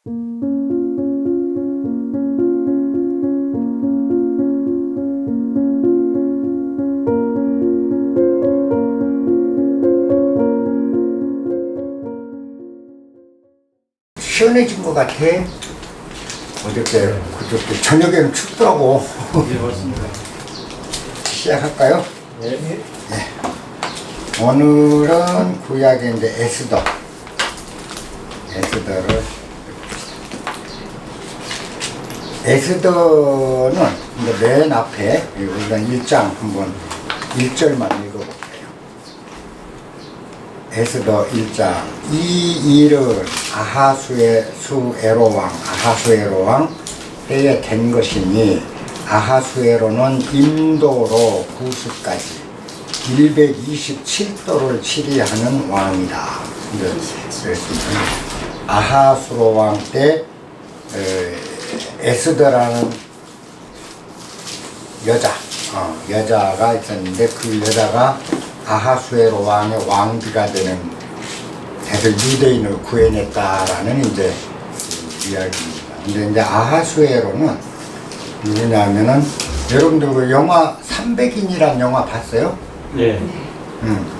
시원해진 것 같아. 어저께 그저께 저녁에는 춥더라고. 네, 맞습니다. 시작할까요? 네. 네. 오늘은 구약의 이제 에스더를 에스더는 이제 맨 앞에 우리가 1장 한번 1절만 읽어볼게요. 에스더 1장. 이 일은 아하수에로 왕 때에 된 것이니, 아하수에로는 인도로 구스까지 127도를 치리하는 왕이다. 아하수로 왕 때 에스더라는 여자가 있었는데, 그 여자가 아하수에로 왕의 왕비가 되는 해서 유대인을 구해냈다라는 이제 이야기입니다. 근데 이제 아하수에로는 누구냐면은, 여러분들 그 영화 300인이라는 영화 봤어요? 네.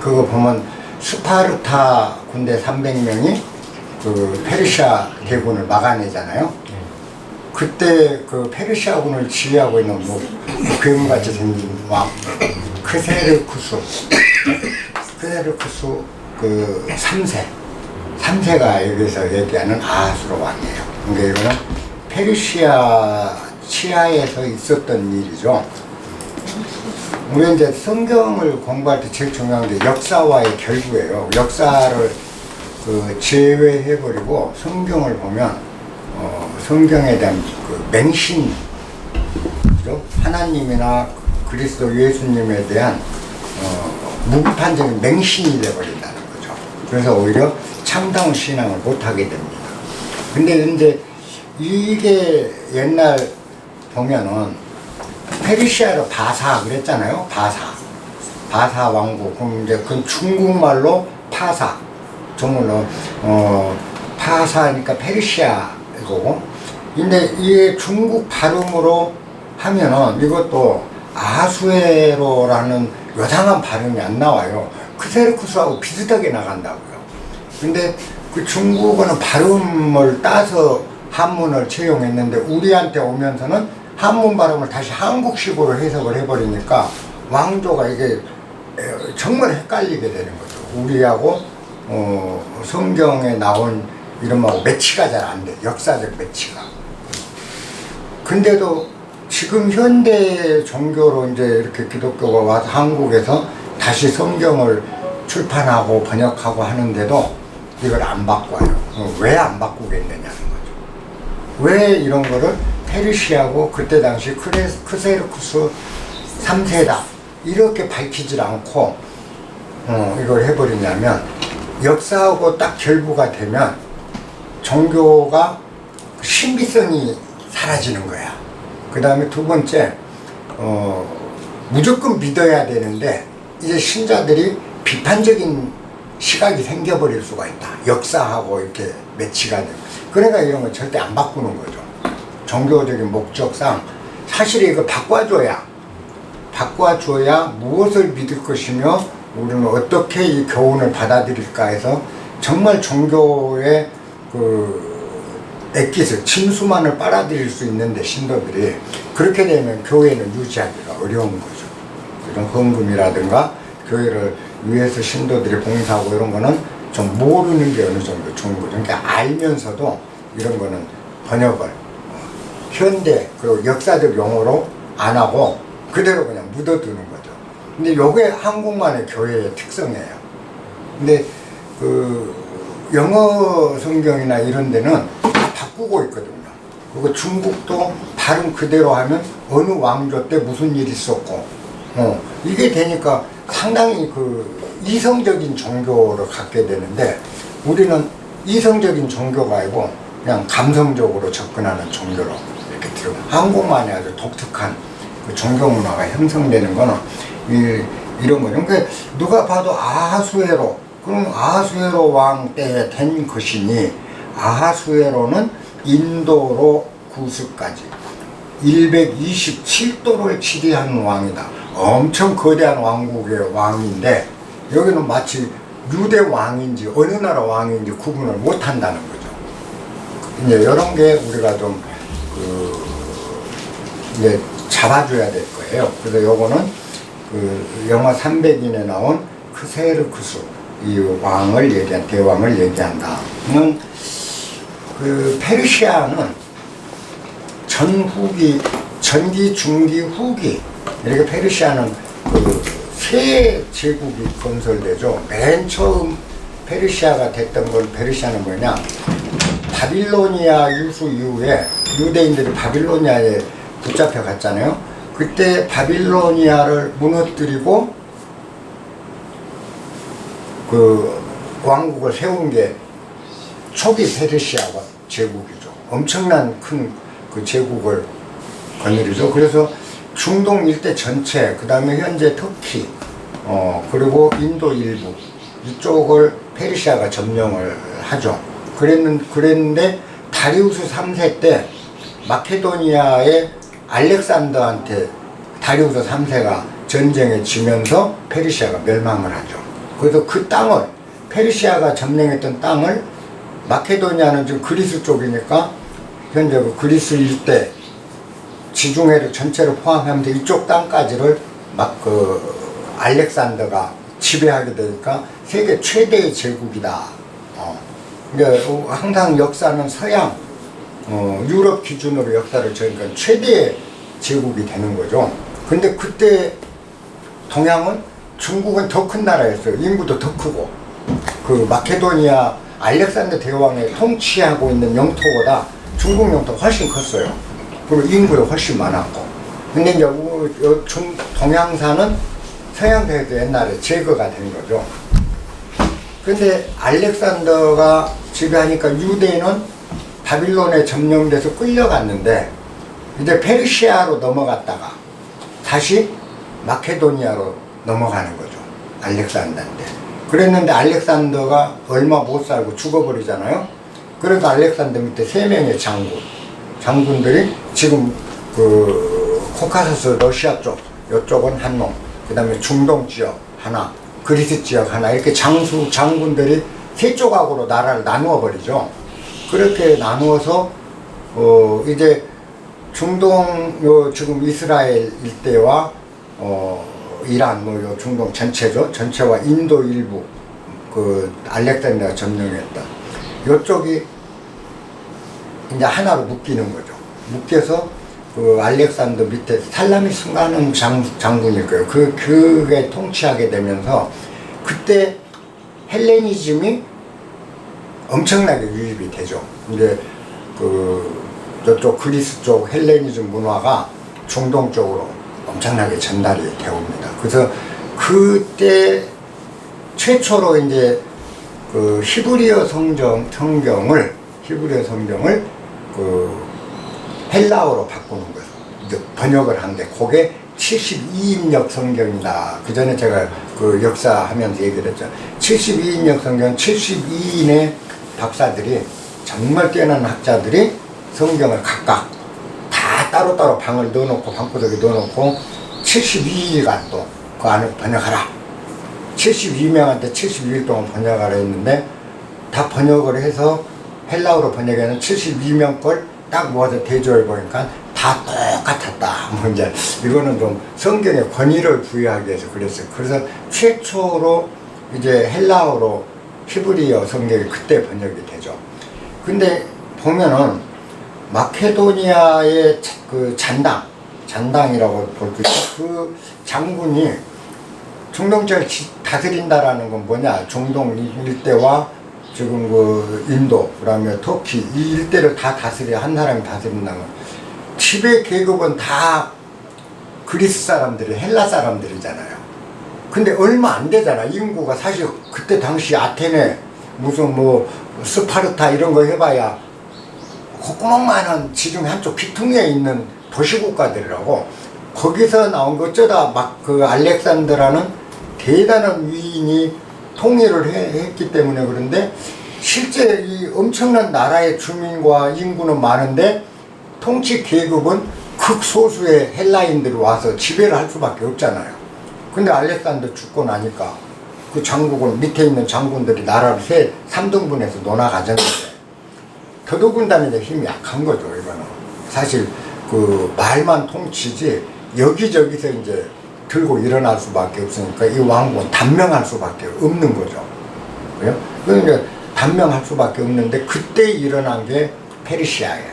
그거 보면 스파르타 군대 300명이 그 페르시아 대군을 막아내잖아요. 그때 그 페르시아군을 지휘하고 있는 뭐 괴물같이 생긴 왕 크세르쿠스 그 3세가 여기서 얘기하는 아하수로 왕이에요. 그러니까 이거는 페르시아 치하에서 있었던 일이죠. 우리 이제 성경을 공부할 때 제일 중요한 게 역사와의 결부예요. 역사를 제외해버리고 성경을 보면 성경에 대한 그 맹신, 그죠? 하나님이나 그리스도 예수님에 대한 무비판적인 맹신이 되어버린다는 거죠. 그래서 오히려 참다운 신앙을 못하게 됩니다. 근데 이제 이게 옛날 보면은 페르시아로 바사 그랬잖아요. 바사 왕국. 그럼 이제 그 중국말로 파사, 정말로 파사니까 페르시아고. 근데 이게 중국 발음으로 하면은 이것도 아하수에로라는 요상한 발음이 안 나와요. 크세르쿠스하고 비슷하게 나간다고요. 근데 그 중국어는 발음을 따서 한문을 채용했는데, 우리한테 오면서는 한문 발음을 다시 한국식으로 해석을 해버리니까 왕조가 이게 정말 헷갈리게 되는 거죠. 우리하고 성경에 나온 이름하고 매치가 잘 안 돼. 역사적 매치가. 근데도 지금 현대 종교로 이제 이렇게 기독교가 와서 한국에서 다시 성경을 출판하고 번역하고 하는데도 이걸 안 바꿔요. 왜 안 바꾸겠느냐는 거죠. 왜 이런 거를 페르시아고 그때 당시 크세르쿠스 3세다 이렇게 밝히질 않고 이걸 해버리냐면, 역사하고 딱 결부가 되면 종교가 신비성이 사라지는 거야. 그 다음에 두 번째, 무조건 믿어야 되는데 이제 신자들이 비판적인 시각이 생겨버릴 수가 있다. 역사하고 이렇게 매치가 되고. 그러니까 이런 건 절대 안 바꾸는 거죠. 종교적인 목적상 사실 이거 바꿔줘야 무엇을 믿을 것이며 우리는 어떻게 이 교훈을 받아들일까 해서 정말 종교의 액기스, 진수만을 빨아들일 수 있는데, 신도들이 그렇게 되면 교회는 유지하기가 어려운 거죠. 이런 헌금이라든가 교회를 위해서 신도들이 봉사하고 이런 거는 좀 모르는 게 어느 정도 좋은 거죠. 그러니까 알면서도 이런 거는 번역을 현대 그리고 역사적 용어로 안 하고 그대로 그냥 묻어두는 거죠. 근데 요게 한국만의 교회의 특성이에요. 근데 그 영어 성경이나 이런 데는 다 바꾸고 있거든요. 그리고 중국도 발음 그대로 하면 어느 왕조 때 무슨 일이 있었고 이게 되니까 상당히 그 이성적인 종교를 갖게 되는데, 우리는 이성적인 종교가 아니고 그냥 감성적으로 접근하는 종교로 이렇게 들어요. 한국만의 아주 독특한 그 종교 문화가 형성되는 거는 이런 거죠. 그러니까 누가 봐도 아하수에로, 그럼 아하수에로 왕 때에 된 것이니, 아하수에로는 인도로 구수까지 127도를 치리한 왕이다. 엄청 거대한 왕국의 왕인데 여기는 마치 유대 왕인지 어느 나라 왕인지 구분을 못한다는 거죠. 이제 이런 게 우리가 좀 이제 잡아줘야 될 거예요. 그래서 요거는 영화 300인에 나온 크세르크수 이 왕을 얘기한 대왕을 얘기한다. 페르시아는 전기, 중기, 후기 이렇게 페르시아는 세 제국이 건설되죠. 맨 처음 페르시아가 됐던 건 페르시아는 뭐냐? 바빌로니아 유수 이후에 유대인들이 바빌로니아에 붙잡혀 갔잖아요. 그때 바빌로니아를 무너뜨리고 왕국을 세운 게 초기 페르시아 제국이죠. 엄청난 큰 제국을 거느리죠. 그래서 중동 일대 전체, 그 다음에 현재 터키, 그리고 인도 일부 이쪽을 페르시아가 점령을 하죠. 그랬는데 다리우스 3세 때 마케도니아의 알렉산더한테 다리우스 3세가 전쟁에 지면서 페르시아가 멸망을 하죠. 그래서 그 땅을 페르시아가 점령했던 땅을 마케도니아는 지금 그리스 쪽이니까 현재 그리스 일대 지중해를 전체를 포함하면서 이쪽 땅까지를 알렉산더가 지배하게 되니까 세계 최대의 제국이다. 그러니까 항상 역사는 서양, 유럽 기준으로 역사를 저니까 최대의 제국이 되는 거죠. 근데 그때 동양은 중국은 더 큰 나라였어요. 인구도 더 크고 마케도니아 알렉산더 대왕의 통치하고 있는 영토보다 중국 영토가 훨씬 컸어요. 그리고 인구도 훨씬 많았고. 근데 이제 동양사는 서양사에서 옛날에 제거가 된 거죠. 근데 알렉산더가 지배하니까 유대인은 바빌론에 점령돼서 끌려갔는데 이제 페르시아로 넘어갔다가 다시 마케도니아로 넘어가는 거죠. 알렉산더인데. 그랬는데 알렉산더가 얼마 못 살고 죽어버리잖아요. 그래서 알렉산더 밑에 3명의 장군들이 지금 코카서스 러시아 쪽, 이쪽은 한 놈, 그 다음에 중동 지역 하나, 그리스 지역 하나, 이렇게 장군들이 3조각으로 나라를 나누어 버리죠. 그렇게 나누어서 이제 중동 지금 이스라엘 일대와 이란 요 중동 전체죠. 전체와 인도 일부 알렉산더가 점령했다. 요쪽이 이제 하나로 묶이는 거죠. 묶여서 알렉산더 밑에 살라미스라는 장군일 거예요. 그게 통치하게 되면서 그때 헬레니즘이 엄청나게 유입이 되죠. 근데 저쪽 그리스 쪽 헬레니즘 문화가 중동 쪽으로 엄청나게 전달이 되옵니다. 그래서 그때 최초로 이제 히브리어 성경을 헬라어로 바꾸는 거예요. 이제 번역을 한 게 그게 72인역 성경이다. 그 전에 제가 역사하면서 얘기를 했죠. 72인역 성경, 72인의 박사들이 정말 뛰어난 학자들이 성경을 각각 다 따로따로 방을 넣어놓고 방구석에 넣어놓고 72일간 또 그 안을 번역하라. 72명한테 72일 동안 번역하라 했는데 다 번역을 해서 헬라어로 번역해서 72명 걸 딱 모아서 대조해 보니까 다 똑같았다. 뭐 이제 이거는 좀 성경에 권위를 부여하기 위해서 그랬어요. 그래서 최초로 이제 헬라어로 히브리어 성경이 그때 번역이 되죠. 근데 보면은 마케도니아의 잔당이라고 볼 수 있고 그 장군이 중동 지역을 다스린다라는 건 뭐냐? 중동 일대와 지금 인도, 그 다음에 터키 이 일대를 다 한 사람이 다스린다는 건 지배 계급은 다 그리스 사람들이 헬라 사람들이잖아요. 근데 얼마 안 되잖아. 인구가 사실 그때 당시 아테네 무슨 스파르타 이런 거 해봐야 콧구멍만한 지중 한쪽 피퉁이에 있는 도시국가들이라고. 거기서 나온 거 어쩌다 알렉산더라는 대단한 위인이 통일을 했기 때문에 그런데 실제 이 엄청난 나라의 주민과 인구는 많은데 통치 계급은 극소수의 헬라인들이 와서 지배를 할 수밖에 없잖아요. 근데 알렉산더 죽고 나니까 그 장국은 밑에 있는 장군들이 나라를 3등분해서 논아가졌는데 더더군다나 이제 힘이 약한 거죠. 이거는 사실 그 말만 통치지 여기저기서 이제 들고 일어날 수밖에 없으니까 이 왕국은 단명할 수밖에 없는 거죠. 그래요? 그러니까 단명할 수밖에 없는데 그때 일어난 게 페르시아예요.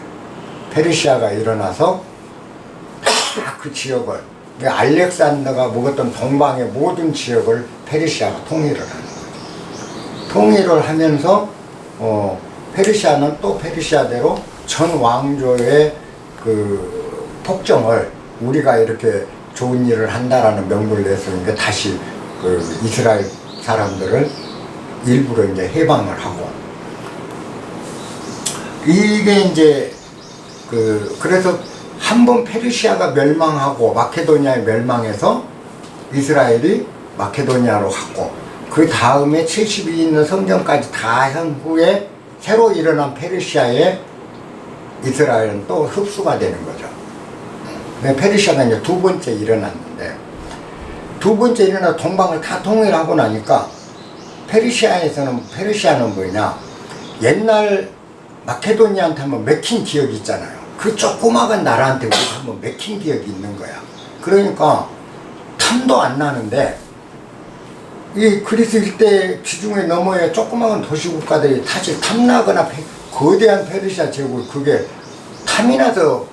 페르시아가 일어나서 그 지역을 알렉산더가 먹었던 동방의 모든 지역을 페르시아가 통일을 하는 거죠. 통일을 하면서 페르시아는 또 페르시아대로 전 왕조의 그 폭정을 우리가 이렇게 좋은 일을 한다라는 명분을 내세우니까 다시 그 이스라엘 사람들을 일부러 이제 해방을 하고 이게 이제 그래서 한번 페르시아가 멸망하고 마케도니아에 멸망해서 이스라엘이 마케도니아로 갔고 그 다음에 70이 있는 성전까지 다 한 후에 새로 일어난 페르시아에 이스라엘은 또 흡수가 되는 거죠. 페르시아가 이제 두 번째 일어났는데 두 번째 일어나 동방을 다 통일하고 나니까 페르시아는 뭐냐 옛날 마케도니아한테 한번 맥힌 기억이 있잖아요. 그 조그마한 나라한테 우리가 한번 맥힌 기억이 있는 거야. 그러니까 탐도 안 나는데 이 그리스 일대 지중해 너머에 조그마한 도시국가들이 사실 탐나거나 거대한 페르시아 제국이 그게 탐이 나서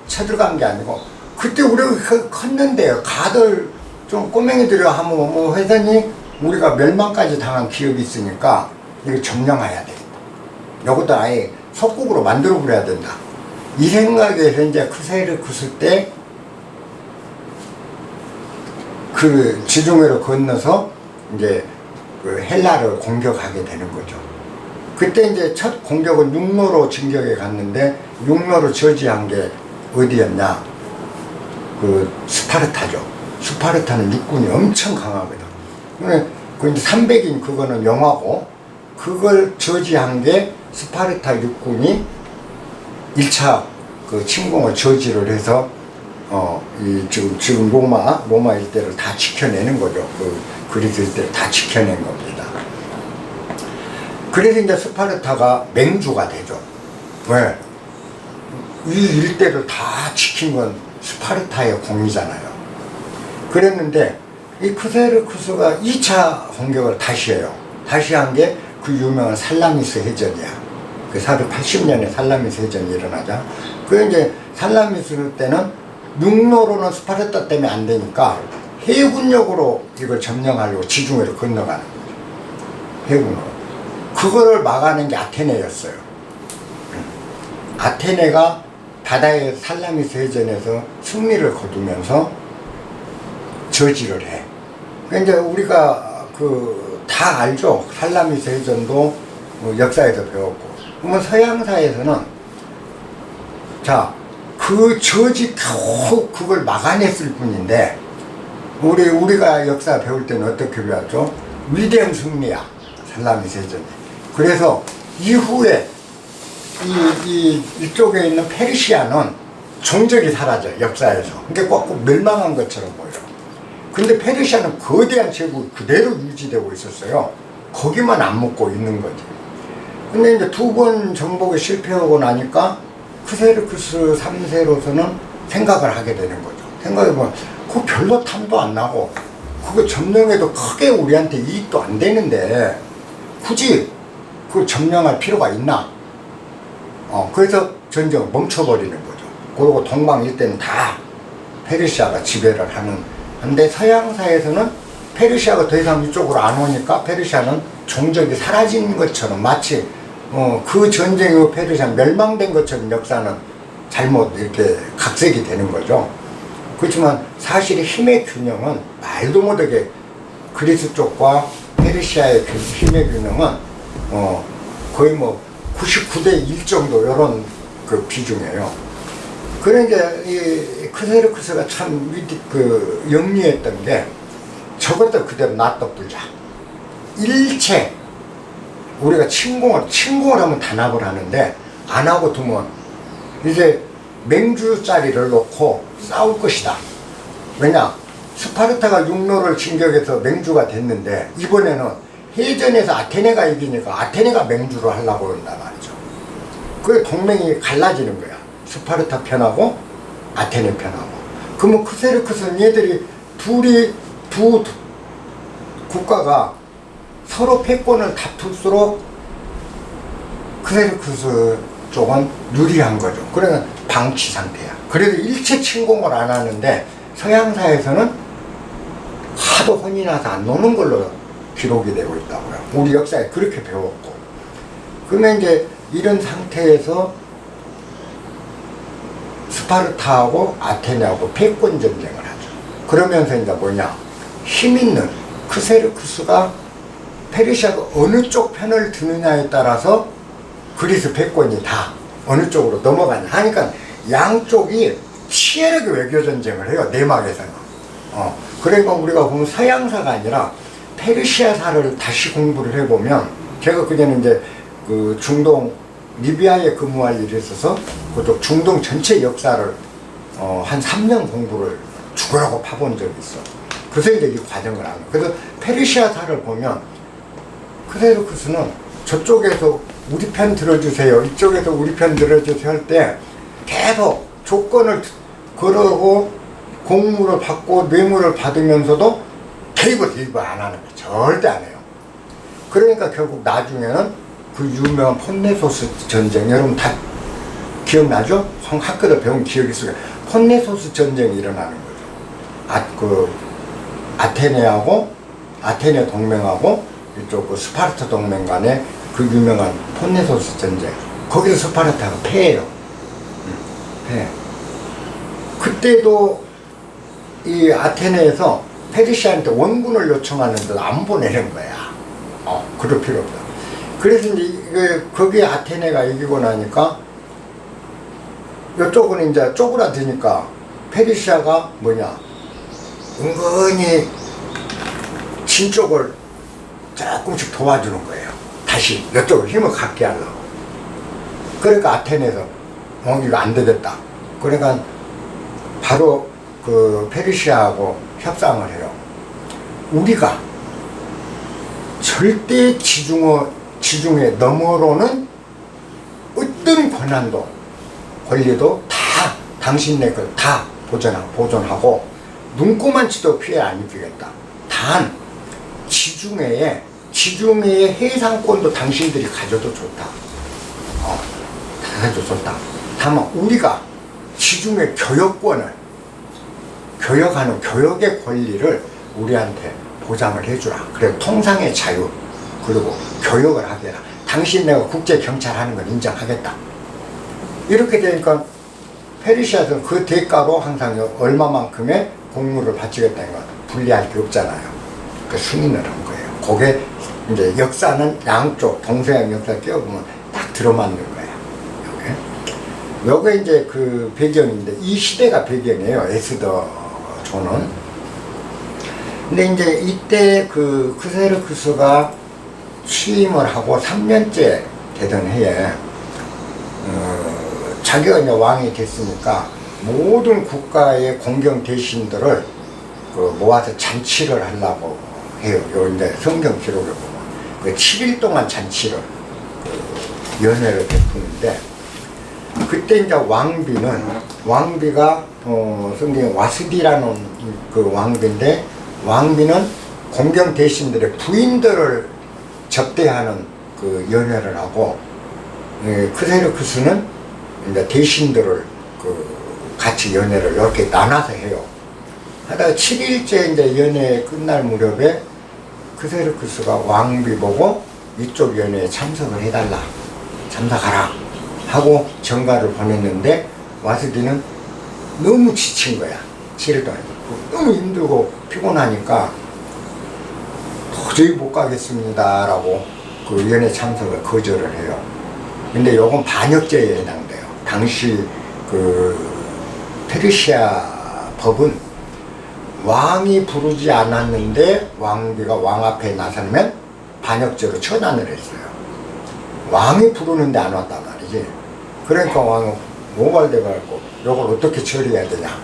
쳐들어간 게 아니고 그때 우리가 컸는데요. 가들 좀 꼬맹이들이 하면 뭐 회사니 우리가 멸망까지 당한 기억이 있으니까 이거 점령해야 되겠다. 이것도 아예 속국으로 만들어 버려야 된다. 이 생각에서 이제 크세르쿠스 때 그 지중해로 건너서 이제 그 헬라를 공격하게 되는 거죠. 그때 이제 첫 공격은 육로로 진격해 갔는데 육로로 저지한 게 어디였냐? 그 스파르타죠. 스파르타는 육군이 엄청 강하거든. 그 이제 300인 그거는 영화고 그걸 저지한 게 스파르타 육군이 1차 그 침공을 저지를 해서 지금 로마 일대를 다 지켜내는 거죠. 그 그리스 일대를 다 지켜낸 겁니다. 그래서 이제 스파르타가 맹주가 되죠. 왜? 이 일대를 다 지킨 건 스파르타의 공이잖아요. 그랬는데 이 크세르쿠스가 2차 공격을 다시 해요. 다시 한 게 그 유명한 살라미스 해전이야. 그 480년에 살라미스 해전이 일어나자. 그 이제 살라미스 때는 육로로는 스파르타 때문에 안 되니까 해군력으로 이걸 점령하려고 지중해로 건너가는 거죠. 해군으로. 그거를 막아낸 게 아테네였어요. 아테네가 바다의 살라미스 해전에서 승리를 거두면서 저지를 해. 그러니까 이제 우리가 다 알죠. 살라미스 해전도 역사에서 배웠고. 그러면 서양사에서는 그 저지 겨우 그걸 막아냈을 뿐인데 우리가 역사 배울 때는 어떻게 배웠죠? 위대한 승리야. 살라미스 해전이. 그래서 이후에 이쪽에 있는 페르시아는 종적이 사라져 역사에서. 그러니까 꼭 멸망한 것처럼 보여. 근데 페르시아는 거대한 제국이 그대로 유지되고 있었어요. 거기만 안 먹고 있는 거지. 근데 이제 두 번 정복에 실패하고 나니까 크세르쿠스 3세로서는 생각을 하게 되는 거죠. 생각해보면 그거 별로 탐도 안 나고 그거 점령해도 크게 우리한테 이익도 안 되는데 굳이 그걸 점령할 필요가 있나? 그래서 전쟁을 멈춰버리는 거죠. 그리고 동방 일대는 다 페르시아가 지배를 하는. 근데 서양사에서는 페르시아가 더 이상 이쪽으로 안 오니까 페르시아는 종적이 사라진 것처럼 마치 그 전쟁 후 페르시아 멸망된 것처럼 역사는 잘못 이렇게 각색이 되는 거죠. 그렇지만 사실 힘의 균형은 말도 못하게 그리스 쪽과 페르시아의 힘의 균형은 거의 99대 1 정도 이런 그 비중이에요. 그러니까 이 크세르쿠스가 참 영리했던 게 저것도 그대로 놔둬 불자. 일체 우리가 침공을 하면 단합을 하는데 안 하고 두면 이제 맹주짜리를 놓고 싸울 것이다. 왜냐? 스파르타가 육로를 진격해서 맹주가 됐는데 이번에는 해전에서 아테네가 이기니까 아테네가 맹주를 하려고 그런단 말이죠. 그래 동맹이 갈라지는 거야. 스파르타 편하고 아테네 편하고. 그러면 크세르크스는 얘들이 두 국가가 서로 패권을 다툴수록 크세르크스 쪽은 유리한 거죠. 그러면 방치 상태야. 그래도 일체 침공을 안 하는데 서양사에서는 하도 혼이 나서 안 노는 걸로 기록이 되고 있다고요. 우리 역사에 그렇게 배웠고. 그러면 이제 이런 상태에서 스파르타하고 아테네하고 패권 전쟁을 하죠. 그러면서 이제 뭐냐? 힘 있는 크세르크스가 페르시아가 어느 쪽 편을 드느냐에 따라서 그리스 패권이 다 어느 쪽으로 넘어가냐 하니까 양쪽이 치열하게 외교 전쟁을 해요. 내막에서는. 그러니까 우리가 보면 서양사가 아니라 페르시아사를 다시 공부를 해보면 제가 그전에 이제 그 중동 리비아에 근무할 일이 있어서 그쪽 중동 전체 역사를 한 3년 공부를 죽으라고 파본 적이 있어. 그래서 이제 이 과정을 하는 거예요. 그래서 페르시아사를 보면 크세르크스는 저쪽에서 우리 편 들어주세요, 이쪽에서 우리 편 들어주세요 할 때 계속 조건을 걸어오고 공물을 받고 뇌물을 받으면서도 개입을 안 하는 거예요. 절대 안 해요. 그러니까 결국 나중에는 그 유명한 폰네소스 전쟁, 여러분 다 기억나죠? 학교도 배운 기억이 있어요. 폰네소스 전쟁이 일어나는 거죠. 아테네 동맹하고 이쪽 그 스파르타 동맹 간에 그 유명한 폰네소스 전쟁. 거기서 스파르타가 패해요. 패. 그때도 이 아테네에서 페르시아한테 원군을 요청하는데도 안 보내는 거야. 그럴 필요 없다. 그래서 이제 거기에 아테네가 이기고 나니까 이쪽은 이제 쪼그라드니까 페르시아가 뭐냐, 은근히 진 쪽을 조금씩 도와주는 거예요. 다시 이쪽으로 힘을 갖게 하려고. 그러니까 아테네에서 이거 안 되겠다. 그러니까 바로 그 페르시아하고 협상을 해요. 우리가 절대 지중해 너머로는 어떤 권리도 다 당신네 걸 다 보존하고 눈꼬만치도 피해 안 입히겠다. 단 지중해의 해상권도 당신들이 가져도 좋다. 가져도 좋다. 다만 우리가 지중해 교역하는 교역의 권리를 우리한테 보장을 해주라. 그래 통상의 자유 그리고 교역을 하게 해라. 당신 내가 국제경찰 하는 건 인정하겠다. 이렇게 되니까 페르시아는 그 대가로 항상 얼마만큼의 공물을 바치겠다는 건 분리할 게 없잖아요. 그 승인을 한 거예요. 그게 이제 역사는 양쪽 동서양 역사 끼워보면 딱 들어맞는 거예요. 요게 이제 그 배경인데 이 시대가 배경이에요. 에스더조는. 근데 이제 이때 그 크세르크스가 취임을 하고 3년째 되던 해에 자기가 이제 왕이 됐으니까 모든 국가의 공경 대신들을 모아서 잔치를 하려고 해요. 요 이제 성경 기록에 보면 그 7일 동안 잔치를 연회를 베푸는데 그때 이제 왕비가 성경에 와스디라는 그 왕비인데 왕비는 공경 대신들의 부인들을 접대하는 그 연회를 하고 크세르크스는 이제 대신들을 같이 연회를 이렇게 나눠서 해요. 하다가 7일째 이제 연회 끝날 무렵에 크세르크스가 왕비 보고 이쪽 연회에 참석을 해달라, 참석하라 하고 전가를 보냈는데 와스디는 너무 지친 거야. 7일 동안 너무 힘들고 피곤하니까 도저히 못 가겠습니다 라고 그 연회 참석을 거절을 해요. 근데 요건 반역죄에 해당돼요. 당시 그 페르시아 법은 왕이 부르지 않았는데 왕비가 왕 앞에 나서면 반역죄로 처단을 했어요. 왕이 부르는데 안 왔단 말이지. 그러니까 왕은 모발돼갖고 이걸 어떻게 처리해야 되냐.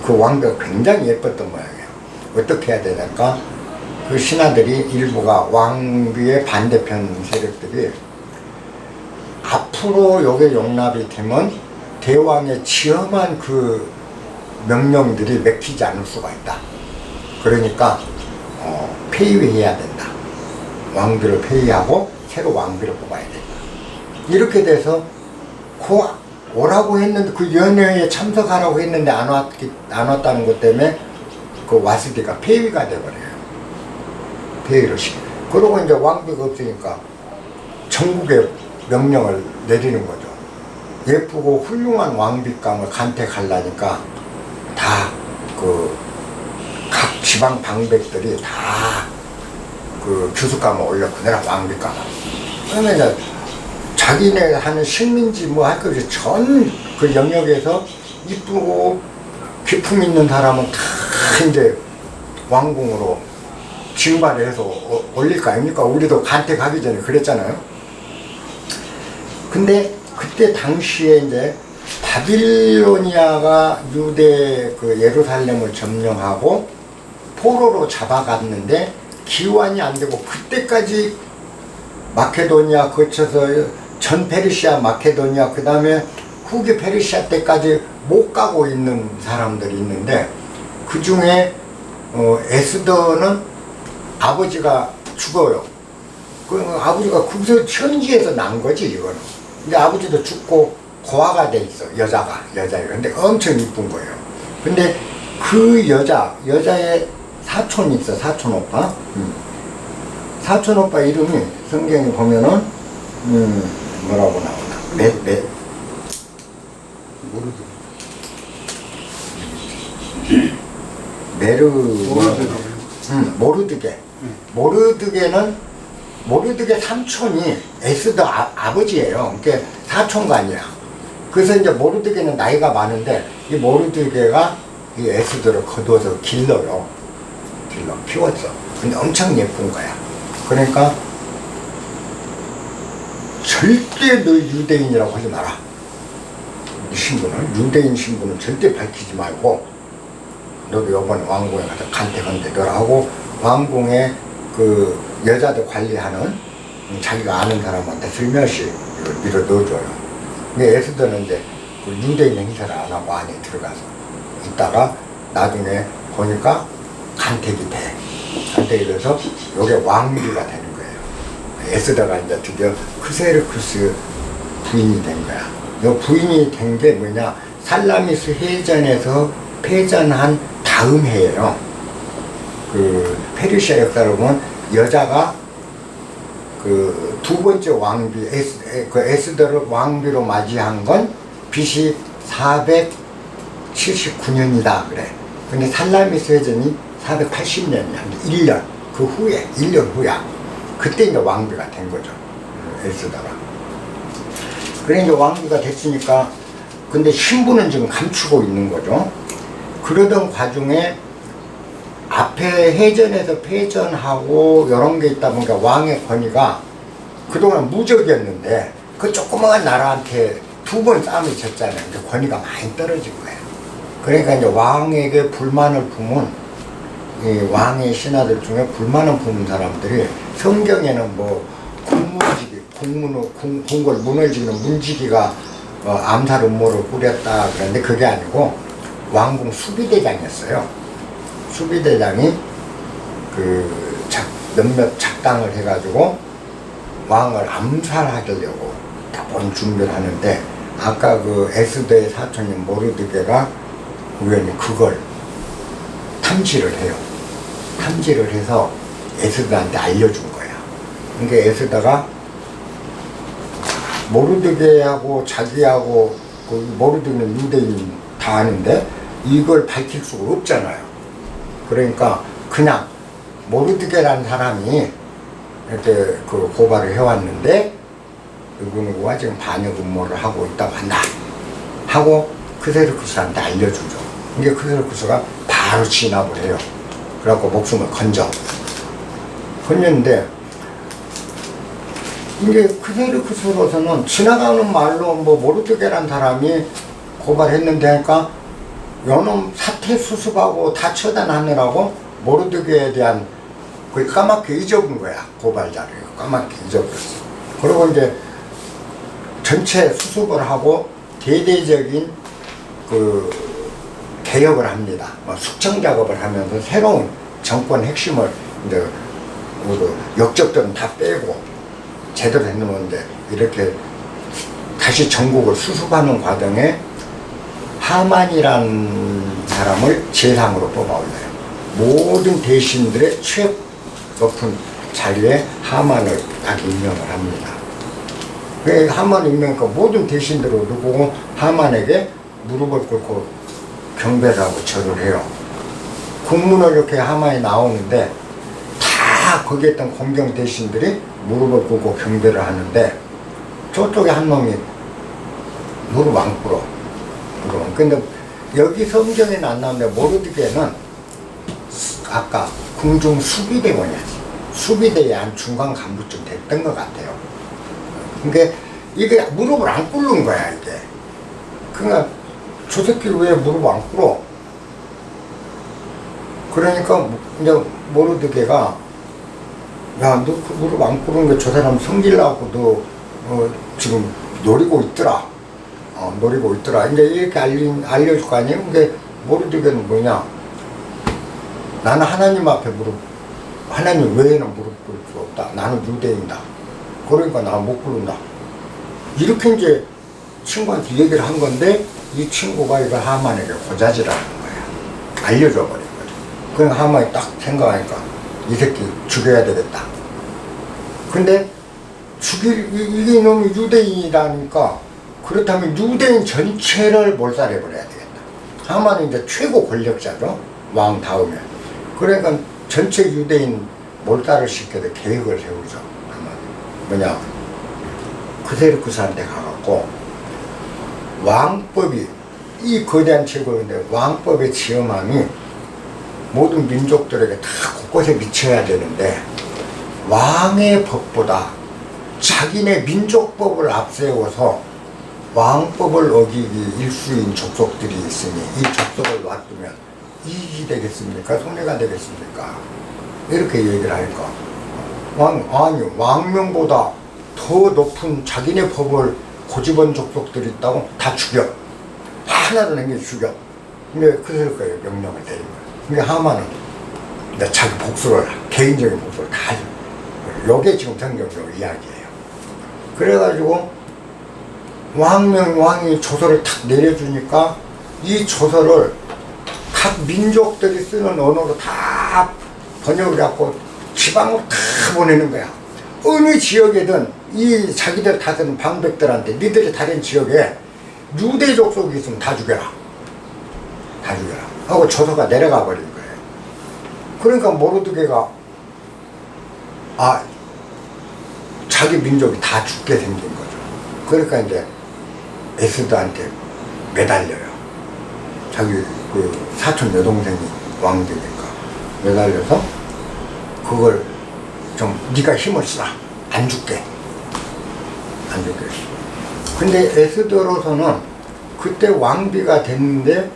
그 왕비가 굉장히 예뻤던 모양이에요. 어떻게 해야 되니까 그 신하들이 일부가 왕비의 반대편 세력들이 앞으로 요게 용납이 되면 대왕의 지엄한 그 명령들이 맥히지 않을 수가 있다. 그러니까 폐위해야 된다. 왕비를 폐위하고 새로 왕비를 뽑아야 된다. 이렇게 돼서 오라고 했는데 그 연회에 참석하라고 했는데 안 왔다는 것 때문에 그 와스디가 폐위가 돼버려요. 폐위를 시켜. 그러고 이제 왕비가 없으니까 전국에 명령을 내리는 거죠. 예쁘고 훌륭한 왕비감을 간택하려니까 다 각 지방 방백들이 다 그 규수감을 올렸구나. 왕비감을. 그러면 이제 자기네 하는 식민지 뭐 할 것 없이 전 그 영역에서 이쁘고 기품 있는 사람은 다 이제 왕궁으로 징발을 해서 올릴 거 아닙니까? 우리도 간택하기 전에 그랬잖아요. 근데 그때 당시에 이제 바빌로니아가 유대 그 예루살렘을 점령하고 포로로 잡아갔는데 기환이 안 되고 그때까지 마케도니아 거쳐서 전 페르시아 마케도니아 그 다음에 후기 페르시아 때까지 못 가고 있는 사람들이 있는데 그 중에 에스더는 아버지가 죽어요. 그 아버지가 거기서 천지에서 난 거지 이거는. 근데 아버지도 죽고 고아가 돼 있어. 여자예요. 근데 엄청 이쁜 거예요. 근데 그 여자의 사촌이 있어. 사촌 오빠. 사촌 오빠 이름이 성경에 보면은 뭐라고 나오나? 모르드게 삼촌이 에스더 아버지예요. 그러니까 사촌가 아니야. 그래서 이제 모르드게는 나이가 많은데 이 모르드게가 이 에스더를 거두어서 길러 키웠어. 근데 엄청 예쁜 거야. 그러니까 절대 너 유대인이라고 하지 마라. 이 신분은 유대인 신분은 절대 밝히지 말고 너도 요번에 왕궁에 가서 간택한데 너라 하고 왕궁에 그 여자들 관리하는 자기가 아는 사람한테 슬며시 밀어 넣어줘요. 근데 에스더는 이제 그 유대인 행세를 안 하고 안에 들어가서 있다가 나중에 보니까 간택이 돼. 간택이 돼서 요게 왕비가 되는 거예요. 에스더가 이제 드디어 크세르쿠스 부인이 된 거야. 요 부인이 된 게 뭐냐? 살라미스 해전에서 패전한 다음 해예요. 그 페르시아 역사를 보면 여자가 그 두 번째 왕비 에스더를 왕비로 맞이한 건 BC 479년이다 그래. 근데 살라미스 해전이 480년이야. 1년 그 후에 1년 후야. 그때 이제 왕비가 된 거죠. 에스더가. 그래 이제 왕비가 됐으니까 근데 신분은 지금 감추고 있는 거죠. 그러던 과중에 앞에 해전에서 패전하고 이런 게 있다 보니까 왕의 권위가 그동안 무적이었는데 그 조그마한 나라한테 두 번 싸움이 졌잖아요. 이제 권위가 많이 떨어진 거예요. 그러니까 이제 왕에게 불만을 품은 이 왕의 신하들 중에 불만을 품은 사람들이 성경에는 뭐 궁궐 문을 지는 문지기가 암살 음모를 꾸렸다 그런데 그게 아니고 왕궁 수비대장이었어요. 수비대장이 몇몇 작당을 해가지고 왕을 암살하려고 다 본 준비를 하는데 아까 그 에스더의 사촌인 모르드게가 우연히 그걸 탐지를 해요. 탐지를 해서 에스더한테 알려준 거야. 그러니까 에스더가 모르드게하고 자기하고 그 모르드게는 유대인 다 아는데 이걸 밝힐 수가 없잖아요. 그러니까 그냥 모르드게라는 사람이 이렇게 그 고발을 해왔는데 누구누구가 지금 반역 음모를 하고 있다고 한다 하고 크세르쿠스한테 알려주죠. 이게 크세르쿠스가 바로 진압을 해요. 그래갖고 목숨을 건졌는데 이제 크세르크스로서는 지나가는 말로 뭐 모르드게란 사람이 고발했는데 하니까 요놈 사태 수습하고 다 처단하느라고 모르드게에 대한 거의 까맣게 잊어본 거야. 고발자를 까맣게 잊어버렸어. 그리고 이제 전체 수습을 하고 대대적인 그 개혁을 합니다. 뭐 숙청 작업을 하면서 새로운 정권 핵심을 이제 역적들은 다 빼고 제대로 해놓는데 이렇게 다시 전국을 수습하는 과정에 하만이라는 사람을 제상으로 뽑아 올려요. 모든 대신들의 최 높은 자리에 하만을 딱 임명을 합니다. 그 하만 임명하니까 모든 대신들을 누르고 하만에게 무릎을 꿇고 경배를 하고 절을 해요. 국문을 이렇게 하만이 나오는데 다 거기에 있던 공경 대신들이 무릎을 꿇고 경배를 하는데 저쪽에 한 놈이 무릎 안 꿇어. 근데 여기 성경에는 안 나오는데 모르드게는 아까 궁중 수비대원이야. 수비대의 한 중간 간부쯤 됐던 것 같아요. 그러니까 이게 무릎을 안 꿇는 거야 이게. 그러니까 저 새끼 왜 무릎 안 꿇어? 그러니까 이제 모르드게가 야, 너 그 무릎 안 꿇은 게 저 사람 성질나고 너 지금 노리고 있더라. 노리고 있더라. 이제 이렇게 알려줄 거 아니에요? 근데 모르드게는 뭐냐? 나는 하나님 앞에 하나님 외에는 무릎 꿇을 수 없다. 나는 유대인이다. 그러니까 나 못 꿇는다. 이렇게 이제 친구한테 얘기를 한 건데 이 친구가 이걸 하만에게 고자질하는 거야. 알려줘 버린 거야. 그냥 하만이 딱 생각하니까 이 새끼 죽여야 되겠다. 근데 이게 놈이 유대인이라니까 그렇다면 유대인 전체를 몰살해버려야 되겠다. 하만은 이제 최고 권력자죠. 왕 다음에. 그러니까 전체 유대인 몰살을 시켜서 계획을 세우죠. 뭐냐. 크세르크스한테 가갖고 왕법이 이 거대한 제국인데 왕법의 지엄함이 모든 민족들에게 다 곳곳에 미쳐야 되는데 왕의 법보다 자기네 민족법을 앞세워서 왕법을 어기기 일수인 족속들이 있으니 이 족속을 놔두면 이익이 되겠습니까? 손해가 되겠습니까? 이렇게 얘기를 하니까 아니 왕명보다 더 높은 자기네 법을 고집은 족속들이 있다고 다 죽여. 하나도 남겨 죽여. 근데 그럴 거예요. 명령을 내린 거예요. 근데 하만은 자기 복수를 개인적인 복수를 다 하죠. 요게 지금 성경적 이야기예요. 그래가지고 왕이 조서를 탁 내려주니까 이 조서를 각 민족들이 쓰는 언어로 다 번역을 해갖고 지방으로 다 보내는 거야. 어느 지역에든 이 자기들 다스리는 방백들한테 니들이 다른 지역에 유대 족속이 있으면 다 죽여라. 다 죽여라. 하고 조서가 내려가 버린 거예요. 그러니까 모르드게가 자기 민족이 다 죽게 생긴 거죠. 그러니까 이제 에스더한테 매달려요. 자기 그 사촌 여동생이 왕되니까 매달려서 그걸 좀 네가 힘을 쓰라. 안 죽게. 근데 에스더로서는 그때 왕비가 됐는데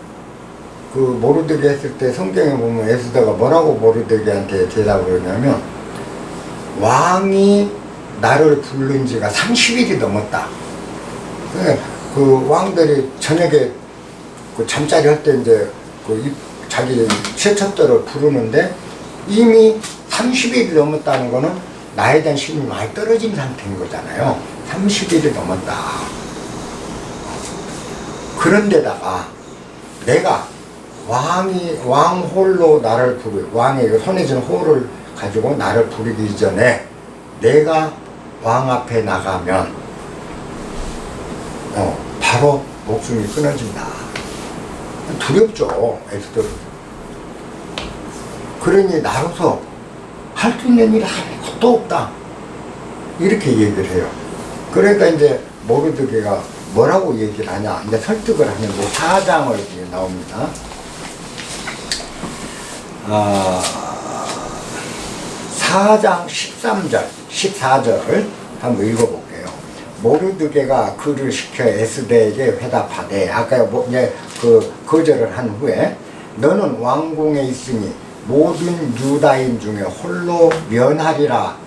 그 모르드게 했을 때 성경에 보면 에스더가 뭐라고 모르드게한테 대답을 하냐면 왕이 나를 부른 지가 30일이 넘었다. 그 왕들이 저녁에 그 잠자리 할 때 이제 자기 최첩들을 부르는데 이미 30일이 넘었다는 거는 나에 대한 신이 많이 떨어진 상태인 거잖아요. 30일이 넘었다. 그런데다가 내가 왕 홀로 나를 왕의 손에 쥔 홀을 가지고 나를 부르기 전에 내가 왕 앞에 나가면 바로 목숨이 끊어진다. 두렵죠, 에스더. 그러니 나로서 할 수 있는 일이 아무것도 없다. 이렇게 얘기를 해요. 그러니까 이제 모르드게가 뭐라고 얘기를 하냐. 이제 설득을 하면서 4장을 이제 나옵니다. 4장 13절, 14절 한번 읽어볼게요. 모르드게가 그를 시켜 에스더에게 회답하되, 아까 그 거절을 한 후에 너는 왕궁에 있으니 모든 유다인 중에 홀로 면하리라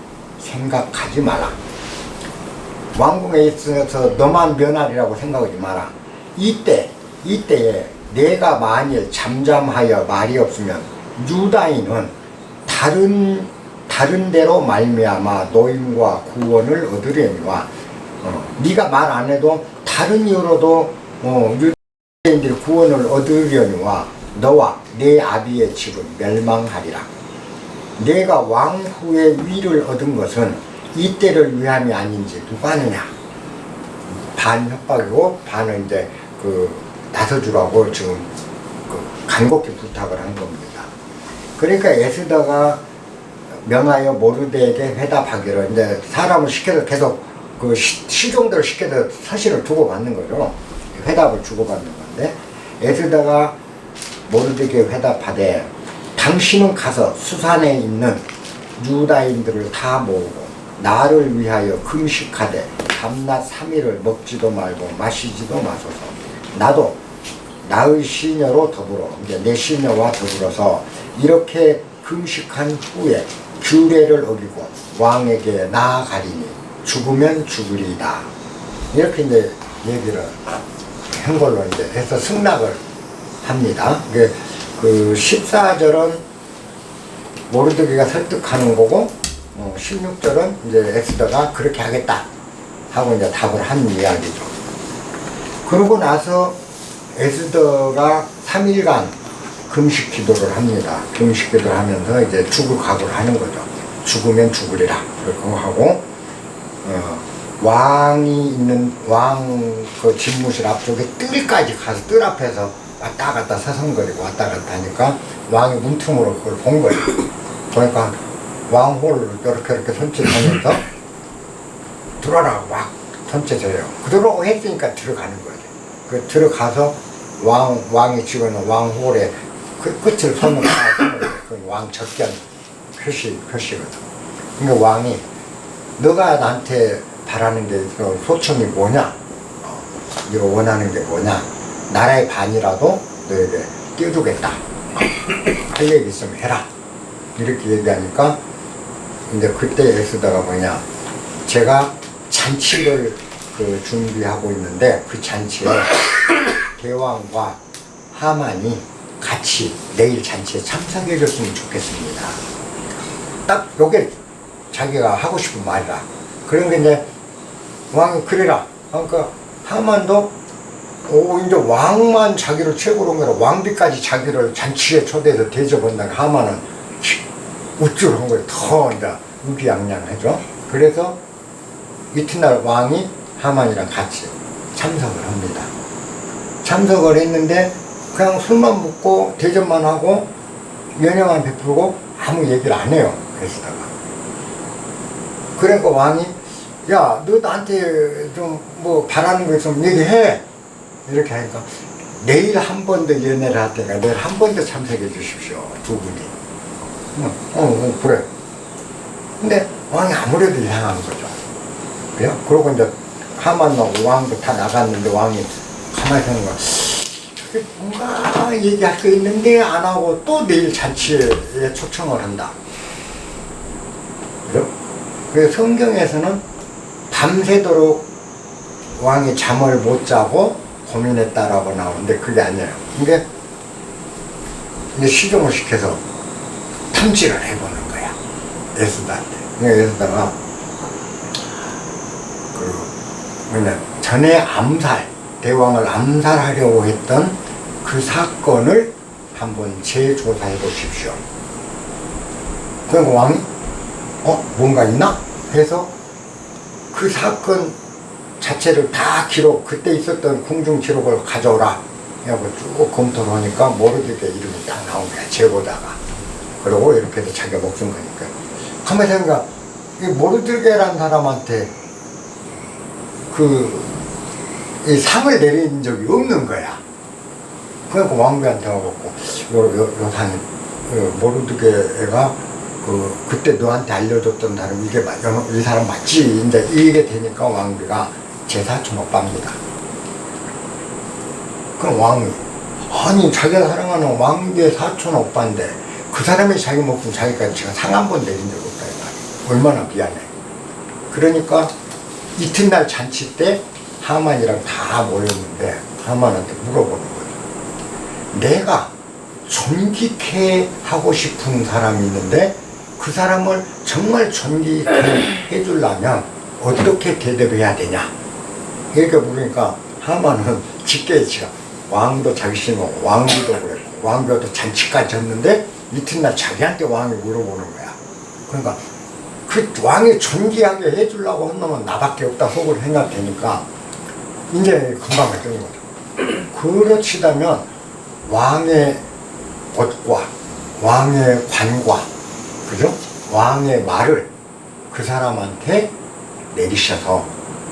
생각하지 마라. 왕궁에 있어서 너만 면하리라고 생각하지 마라. 이때에 내가 만일 잠잠하여 말이 없으면 유다인은 다른 데로 말미암아 노임과 구원을 얻으려니와, 네가 말 안 해도 다른 이유로도 유다인들이 구원을 얻으려니와 너와 내 아비의 집은 멸망하리라. 내가 왕 후에 위를 얻은 것은 이때를 위함이 아닌지 누가 아느냐. 반 협박이고 반은 이제 나서주라고 지금 간곡히 부탁을 한 겁니다. 그러니까 에스더가 명하여 모르드에게 회답하기를, 이제 사람을 시켜서 계속 시종대로 시켜서 서신을 주고받는 거죠. 회답을 주고받는 건데, 에스더가 모르드에게 회답하되 당신은 가서 수산에 있는 유다인들을 다 모으고 나를 위하여 금식하되 밤낮 3일을 먹지도 말고 마시지도 마소서. 나도 나의 시녀로 더불어, 이제 내 시녀와 더불어서 이렇게 금식한 후에 규례를 어기고 왕에게 나아가리니 죽으면 죽으리이다. 이렇게 이제 얘기를 한 걸로 이제 해서 승낙을 합니다. 그 14절은 모르드게가 설득하는 거고, 16절은 이제 에스더가 그렇게 하겠다 하고 이제 답을 한 이야기죠. 그러고 나서 에스더가 3일간 금식 기도를 합니다. 금식 기도를 하면서 이제 죽을 각오를 하는 거죠. 죽으면 죽으리라. 그렇게 하고, 왕이 있는 그 집무실 앞쪽에 뜰까지 가서 뜰 앞에서 왔다 갔다 서성거리고 왔다 갔다 하니까 왕이 문틈으로 그걸 본 거예요. 그러니까 왕홀을 이렇게 손짓하면서 들어라 막 손짓해요. 그대로 했으니까 들어가는 거예요. 들어가서 왕이 집어넣은 왕홀에 그 끝을 손으로 그 왕 적견 표시거든. 그러니까 왕이 너가 나한테 바라는 게 소청이 뭐냐? 네가 원하는 게 뭐냐? 나라의 반이라도 너에게 띄워주겠다. 할 얘기 있으면 해라. 이렇게 얘기하니까 이제 그때 에스더가 뭐냐? 제가 잔치를 준비하고 있는데 그 잔치에 대왕과 하만이 같이 내일 잔치에 참석해 줬으면 좋겠습니다. 딱 요게 자기가 하고 싶은 말이라. 그런 게 이제 왕이 그래라. 그러니까 하만도 이제 왕만 자기를 최고로 온 거라 왕비까지 자기를 잔치에 초대해서 대접한다고 하만은 우쭐한 거예요. 더 이제 의기양양하죠. 그래서 이튿날 왕이 하만이랑 같이 참석을 합니다. 참석을 했는데 그냥 술만 먹고 대접만 하고 연회만 베풀고 아무 얘기를 안 해요. 에스더가. 그러니까 왕이 야, 너 나한테 좀 뭐 바라는 거 있으면 얘기해. 이렇게 하니까 내일 한 번 더 연애를 할 테니까 내일 한 번 더 참석해 주십시오. 두 분이. 그래. 근데 왕이 아무래도 이상한 거죠. 그래요? 그러고 이제 하만하고 왕도 다 나갔는데 왕이 가만히 있는 거야. 저게 뭔가 얘기할 게 있는데 안 하고 또 내일 잔치에 초청을 한다. 그래요? 그래서 성경에서는 밤새도록 왕이 잠을 못 자고 고민했다라고 나오는데 그게 아니에요. 이게 시종을 시켜서 탐지를 해보는 거야. 에스더한테. 에스더가 전에 대왕을 암살하려고 했던 그 사건을 한번 재조사해 보십시오. 그러니까 왕이 뭔가 있나? 해서 그 사건 자체를 다 그때 있었던 궁중 기록을 가져오라 해갖고 쭉 검토를 하니까 모르드게 이름이 딱 나온 거야. 재고다가. 그러고 이렇게 해서 자기가 먹은 거니까. 가만히 생각해. 이 모르드게라는 사람한테 이 상을 내린 적이 없는 거야. 그러니까 왕비한테 와갖고 요 상이 모르드게가 그때 너한테 알려줬던 사람 이게 이 사람 맞지? 이제 이게 되니까 왕비가 제 사촌 오빠입니다. 그럼 왕이 아니 자기가 사랑하는 왕비의 사촌 오빠인데 그 사람이 자기 목숨 자기까지 제가 상 한 번 내린 적 없다 이 말이야. 얼마나 미안해. 그러니까 이튿날 잔치 때 하만이랑 다 모였는데 하만한테 물어보는 거예요. 내가 존귀케 하고 싶은 사람이 있는데 그 사람을 정말 존귀케 해주려면 어떻게 대접해야 되냐 이렇게 물으니까 하만은 직계치가 왕도 자기 신고 왕비도 그랬고 왕비도 잔치까지 했는데 이튿날 자기한테 왕이 물어보는 거야. 그러니까 그 왕이 존귀하게 해주려고 한 놈은 나밖에 없다 속으로 생각되니까 이제 금방 했던 거죠. 그렇지다면 왕의 옷과 왕의 관과 그죠? 왕의 말을 그 사람한테 내리셔서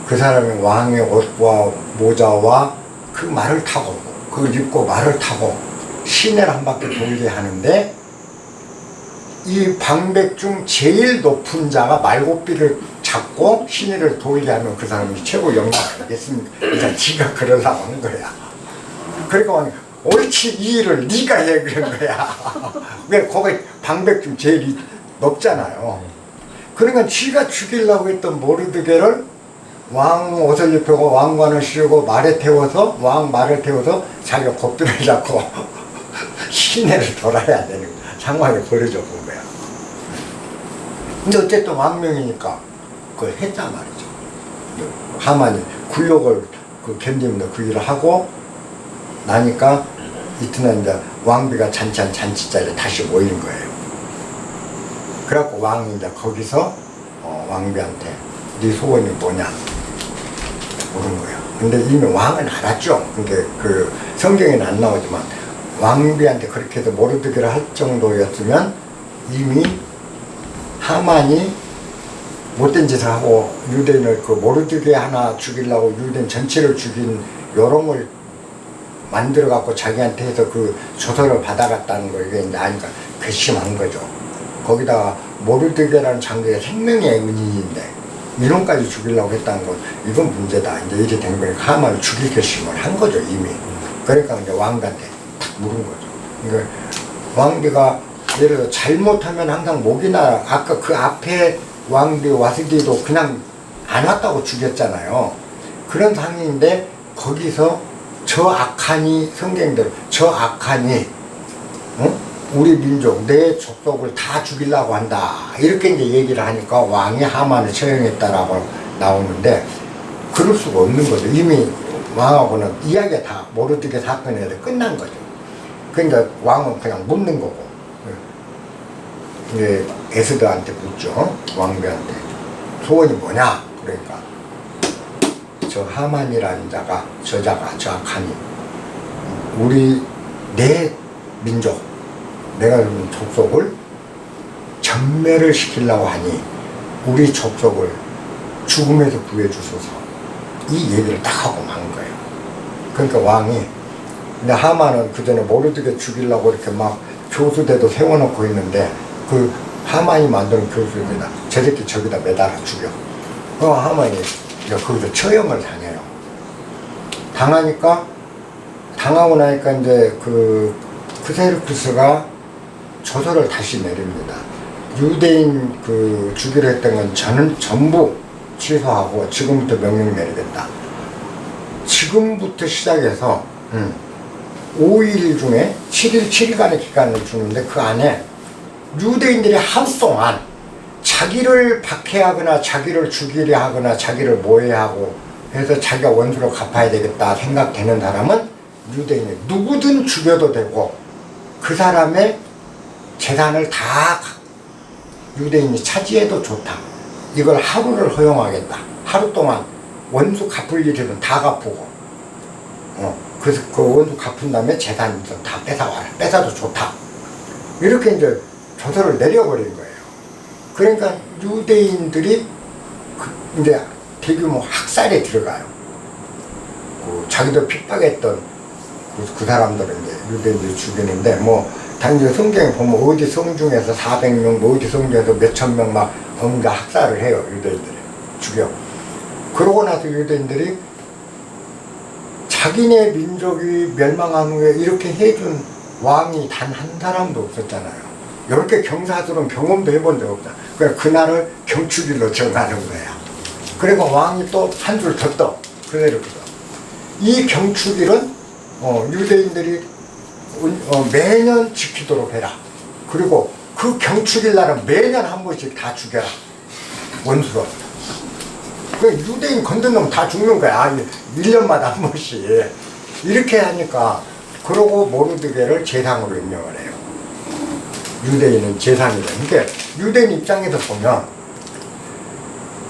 그 사람이 왕의 옷과 모자와 그 말을 타고 그걸 입고 말을 타고 시내를 한 바퀴 돌게 하는데 이 방백 중 제일 높은 자가 말고삐를 잡고 시내를 돌게 하면 그 사람이 최고 영광이 되겠습니까? 그러니까 지가 그러려고 하는 거야. 그러니까 옳지 이 일을 네가 해 그런 거야. 왜 거기 방백 중 제일 높잖아요. 그러니까 지가 죽이려고 했던 모르드게를 왕 옷을 입히고 왕관을 씌우고 말에 태워서 왕 말을 태워서 자기가 겁들을 잡고 시내를 돌아야 되는 상황이 벌어져 본 거야. 근데 어쨌든 왕명이니까 그걸 했단 말이죠. 하만이 굴욕을 견디면서 그 일을 하고 나니까 이튿날 이제 왕비가 잔치한 잔치자리에 다시 모이는 거예요. 그래갖고 왕이 이제 거기서 왕비한테 네 소원이 뭐냐 물은 거예요. 근데 이미 왕은 알았죠. 근데 그 성경에는 안 나오지만 왕비한테 그렇게 해서 모르드게를 할 정도였으면 이미 하만이 못된 짓을 하고 유대인을 그 모르드게 하나 죽이려고 유대인 전체를 죽인 요령을 만들어 갖고 자기한테 해서 그 조서를 받아갔다는 거 이게 이제 아니까 괘씸한 거죠. 거기다가 모르드게라는 장교의 생명의 은인인데 이놈까지 죽이려고 했다는 건 이건 문제다. 이제 이렇게 된 거니까 하만을 죽일 결심을 한 거죠 이미. 그러니까 이제 왕한테 물은 거죠. 그러니까 왕비가 예를 들어 잘못하면 항상 목이나 아까 그 앞에 왕비 와스디도 그냥 안 왔다고 죽였잖아요. 그런 상황인데 거기서 저 악한이 성경대로 저 악한이 우리 민족 내 족속을 다 죽이려고 한다 이렇게 이제 얘기를 하니까 왕이 하만을 처형했다라고 나오는데 그럴 수가 없는 거죠. 이미 왕하고는 이야기가 다 모르드게 사건에 대해 끝난 거죠. 그러니까 왕은 그냥 묻는 거고 이제 에스더한테 묻죠. 왕비한테 소원이 뭐냐 그러니까 저 하만이라는 자가 저 악하니 우리 내 민족 내가 족속을 전멸을 시키려고 하니 우리 족속을 죽음에서 구해주소서 이 얘기를 딱 하고 만 거예요. 그러니까 왕이 근데 하만은 그 전에 모르드게 죽이려고 이렇게 막 교수대도 세워놓고 있는데 그 하만이 만드는 교수입니다. 저 새끼 저기다 매달아 죽여. 하만이 거기서 처형을 당해요. 당하고 나니까 이제 그 크세르크스가 조서를 다시 내립니다. 유대인 그 주기로 했던 건 저는 전부 취소하고 지금부터 명령 내리겠다. 지금부터 시작해서 5일 중에 7일간의 기간을 주는데 그 안에 유대인들이 하루 동안 자기를 박해하거나 자기를 죽이려 하거나 자기를 모해하고 해서 자기가 원수로 갚아야 되겠다 생각되는 사람은 유대인이 누구든 죽여도 되고 그 사람의 재산을 다 유대인이 차지해도 좋다. 이걸 하루를 허용하겠다. 하루 동안 원수 갚을 일이면 다 갚고 그래서 그 원수 갚은 다음에 재산 다 뺏어와라. 뺏어도 좋다. 이렇게 이제 조서를 내려버린 거예요. 그러니까 유대인들이 이제 대규모 학살에 들어가요. 자기도 핍박했던 그 사람들은 이제 유대인들이 죽이는데 뭐 당연히 성경에 보면 어디 성중에서 400명, 뭐 어디 성중에서 몇천 명 막 뭔가 학살을 해요. 유대인들이 죽여. 그러고 나서 유대인들이 자기네 민족이 멸망한 후에 이렇게 해준 왕이 단 한 사람도 없었잖아요. 이렇게 경사스러운 경험도 해본 적 없다. 그러니까 그날을 경축일로 정하는 거야. 그리고 왕이 또 한 줄 더 떠. 그대로 이 경축일은 유대인들이 매년 지키도록 해라. 그리고 그 경축일 날은 매년 한 번씩 다 죽여라. 원수로. 그 유대인 건드리면 다 죽는 거야. 1년마다 한 번씩. 이렇게 하니까 그러고 모르드게를 제상으로 임명을 해요. 유대인은 제상이래. 그러니까 유대인 입장에서 보면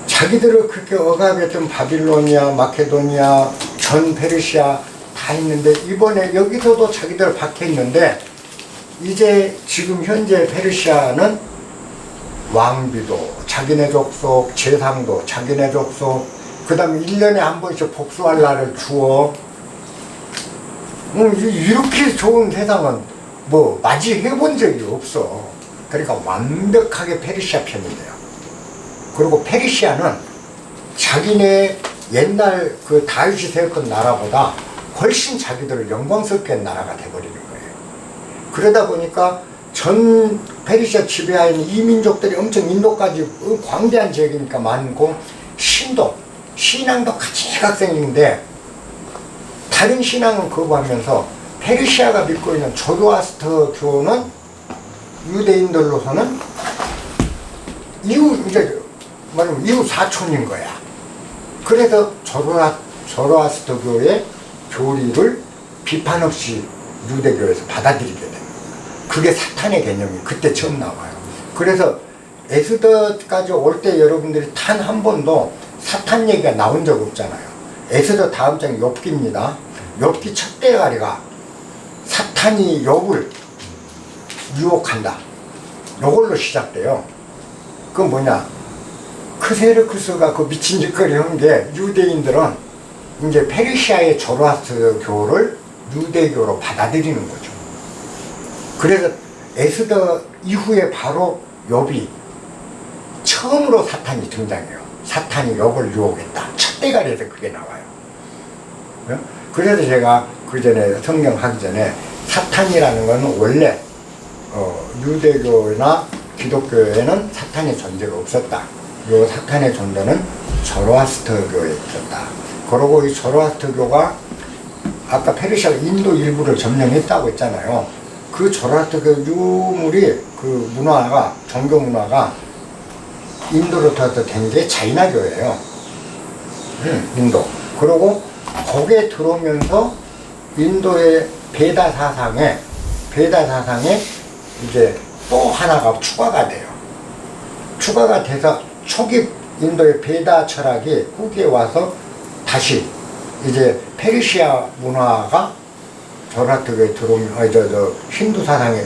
자기들을 그렇게 억압했던 바빌로니아, 마케도니아, 전 페르시아 다 있는데 이번에 여기서도 자기들 박혀있는데 이제 지금 현재 페르시아는 왕비도 자기네 족속, 제상도 자기네 족속, 그 다음에 1년에 한 번씩 복수할 날을 주어. 이렇게 좋은 세상은 뭐 맞이해본 적이 없어. 그러니까 완벽하게 페르시아 편인데요. 그리고 페르시아는 자기네 옛날 그 다윗이 세웠던 나라보다 훨씬 자기들을 영광스럽게 한 나라가 돼버리는 거예요. 그러다 보니까 전 페르시아 지배하에 있는 이민족들이 엄청 인도까지 광대한 지역이니까 많고 신앙도 가지각생인데 다른 신앙은 거부하면서 페르시아가 믿고 있는 조로아스터 교는 유대인들로서는 이후 사촌인 거야. 그래서 조로아스터 교의 교리를 비판 없이 유대교에서 받아들이게 됩니다. 그게 사탄의 개념이 그때 처음 나와요. 그래서 에스더까지 올 때 여러분들이 단 한 번도 사탄 얘기가 나온 적 없잖아요. 에스더 다음 장이 욥기입니다. 욥기 첫 대가리가 사탄이 욥을 유혹한다. 이걸로 시작돼요. 그 뭐냐? 크세르크스가 그 미친 짓거리 한 게 유대인들은 이제 페르시아의 조로아스터교를 유대교로 받아들이는 거죠. 그래서 에스더 이후에 바로 욥이 처음으로 사탄이 등장해요. 사탄이 욥을 유혹했다. 첫 대가리에서 그게 나와요. 그래서 제가 그 전에 성경 하기 전에 사탄이라는 것은 원래 유대교나 기독교에는 사탄의 존재가 없었다. 이 사탄의 존재는 조로아스터교에 있었다. 그리고 이 조로아스터교가 아까 페르시아가 인도 일부를 점령했다고 했잖아요. 그 조로아스터교 유물이 그 문화가 종교 문화가 인도로부터 된 게 자이나교예요. 인도. 그리고 거기에 들어오면서 인도의 베다 사상에 이제 또 하나가 추가가 돼요. 추가가 돼서 초기 인도의 베다 철학이 후기에 와서 다시 이제 페르시아 문화가 조라트교에 들어오면 힌두 사상에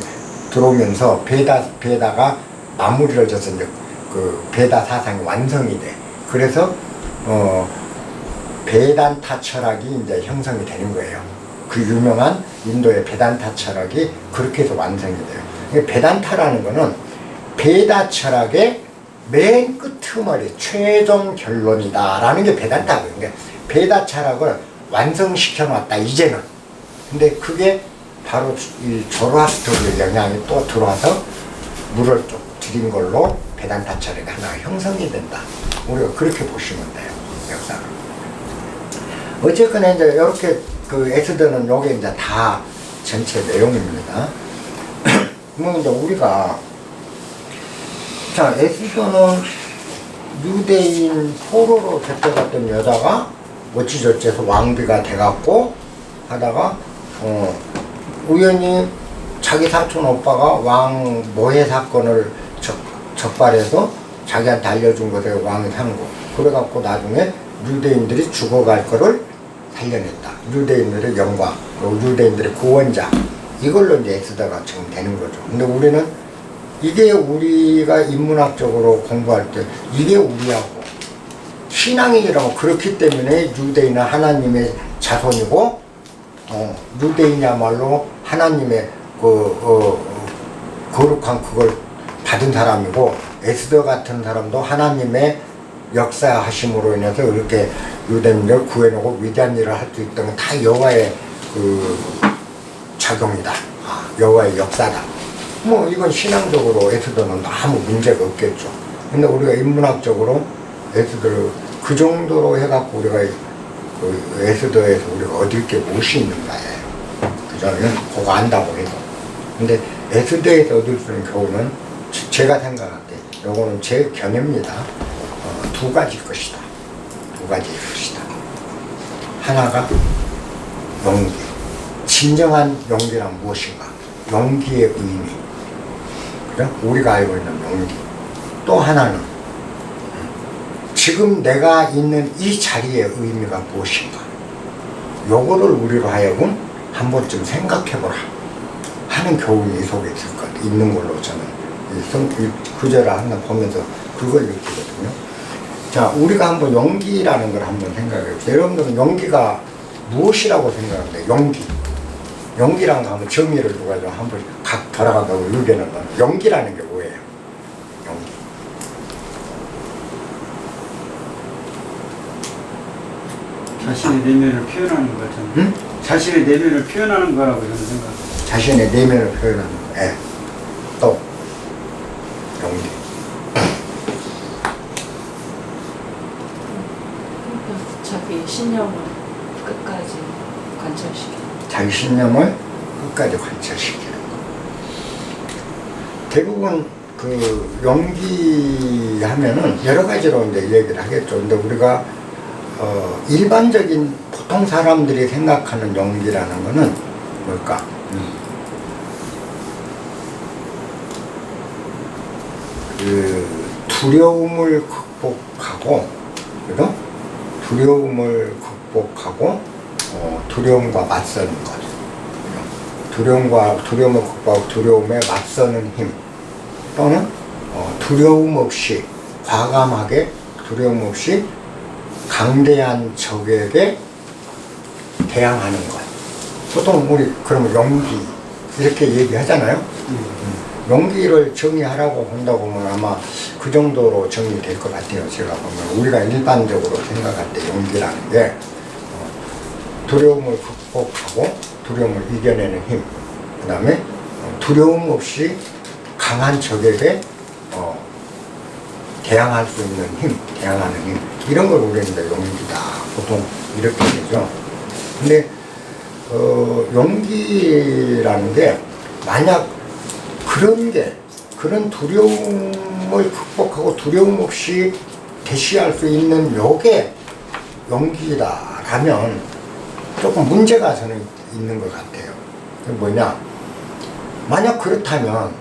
들어오면서 베다가 마무리를 져서 이제 그 베다 사상이 완성이 돼. 그래서 베단타 철학이 이제 형성이 되는 거예요. 그 유명한 인도의 베단타 철학이 그렇게 해서 완성이 돼요. 베단타라는 거는 베다 철학의 맨 끄트머리 최종 결론이다라는 게 베단타거든요. 그러니까 베다 철학을 완성시켜 놨다 이제는. 근데 그게 바로 이 조로아스터의 영향이 또 들어와서 물을 좀 들인 걸로 베단타 철학이 하나 형성이 된다. 우리가 그렇게 보시면 돼요. 역사를. 어쨌거나 이제 이렇게 그 에스더는 요게 이제 다 전체 내용입니다. 뭐 이제 우리가 자 에스더는 유대인 포로로 잡혀갔던 여자가 어찌저찌해서 왕비가 돼갖고 하다가 우연히 자기 사촌 오빠가 왕 모해 사건을 적발해서 자기한테 알려준 것에 왕이 산 거. 그래갖고 나중에 유대인들이 죽어갈 거를 살려냈다. 유대인들의 영광, 유대인들의 구원자. 이걸로 이제 에스더가 지금 되는 거죠. 근데 우리는 이게 우리가 인문학적으로 공부할 때 이게 우리하고 신앙이라고 그렇기 때문에 유대인은 하나님의 자손이고 유대인이야말로 하나님의 거룩한 그걸 받은 사람이고, 에스더 같은 사람도 하나님의 역사하심으로 인해서 이렇게 유대인을 구해내고 위대한 일을 할 수 있던 건 다 여호와의 그 작용이다. 여호와의 역사다. 뭐 이건 신앙적으로 에스더는 아무 문제가 없겠죠. 근데 우리가 인문학적으로 에스더를 그 정도로 해갖고 우리가 그 에스더에서 우리가 얻을 게 무엇이 있는가예요. 그저는 그거 안다고 해도. 근데 에스더에서 얻을 수 있는 교훈은 제가 생각할 때 요거는 제 견해입니다. 두 가지 것이다. 두 가지 것이다. 하나가 용기. 진정한 용기란 무엇인가? 용기의 의미. 그래? 우리가 알고 있는 용기. 또 하나는 지금 내가 있는 이 자리의 의미가 무엇인가? 요거를 우리로 하여금 한 번쯤 생각해보라 하는 교훈이 이 속에 있는 걸로 저는 이 구절을 한번 보면서 그걸 느끼거든요. 자, 우리가 한번 용기라는 걸 한번 생각해보세요. 여러분들은 용기가 무엇이라고 생각하는데, 용기라는 거 한번 정의를 누가 좀 한번 각 돌아간다고 의견을 봐. 용기라는 게 뭐예요? 용기. 자신의 내면을 표현하는 거잖아요. 응? 자신의 내면을 표현하는 거라고 저는 생각합니다. 자신의 내면을 표현하는 거. 예. 또 용기. 자기 신념을 끝까지 관철시키는. 자기 신념을 끝까지 관철시키는 거. 대부분 그 용기 하면은 여러 가지로 이제 얘기를 하겠죠. 근데 우리가 일반적인 보통 사람들이 생각하는 용기라는 거는 뭘까? 그 두려움을 극복하고, 그죠? 두려움을 극복하고 두려움과 맞서는 것. 두려움을 극복하고 두려움에 맞서는 힘. 또는 두려움 없이 과감하게 두려움 없이 강대한 적에게 대항하는 것. 보통 우리 그러면 용기 이렇게 얘기하잖아요. 용기를 정의하라고 한다고 보면 아마 그 정도로 정리될 것 같아요. 제가 보면 우리가 일반적으로 생각할 때 용기라는 게 두려움을 극복하고 두려움을 이겨내는 힘, 그 다음에 두려움 없이 강한 적에게 대항할 수 있는 힘, 대항하는 힘, 이런 걸 우리는 용기다 보통 이렇게 되죠. 근데 용기라는 게 만약 그런 두려움을 극복하고 두려움 없이 대시할 수 있는 요게 용기다라면 조금 문제가 저는 있는 것 같아요. 그게 뭐냐? 만약 그렇다면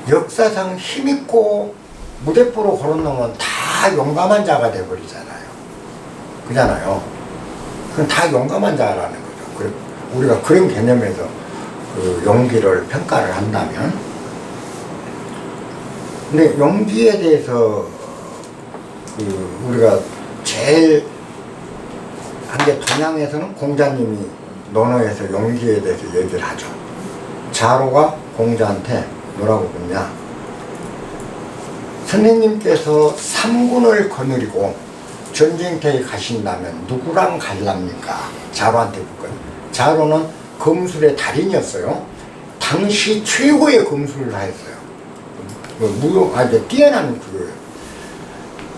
역사상 힘있고 무대포로 걸어놓으면 다 용감한 자가 돼버리잖아요. 그잖아요. 그건 다 용감한 자라는 거죠. 우리가 그런 개념에서 그 용기를 평가를 한다면, 근데 용기에 대해서 그 우리가 제일 한 게 동양에서는 공자님이 논어에서 용기에 대해서 얘기를 하죠. 자로가 공자한테 뭐라고 묻냐? 선생님께서 삼군을 거느리고 전쟁터에 가신다면 누구랑 갈랍니까? 자로한테 묻거든요. 자로는 검술의 달인이었어요. 당시 최고의 검술을 다 했어요. 뛰어난 그거예요.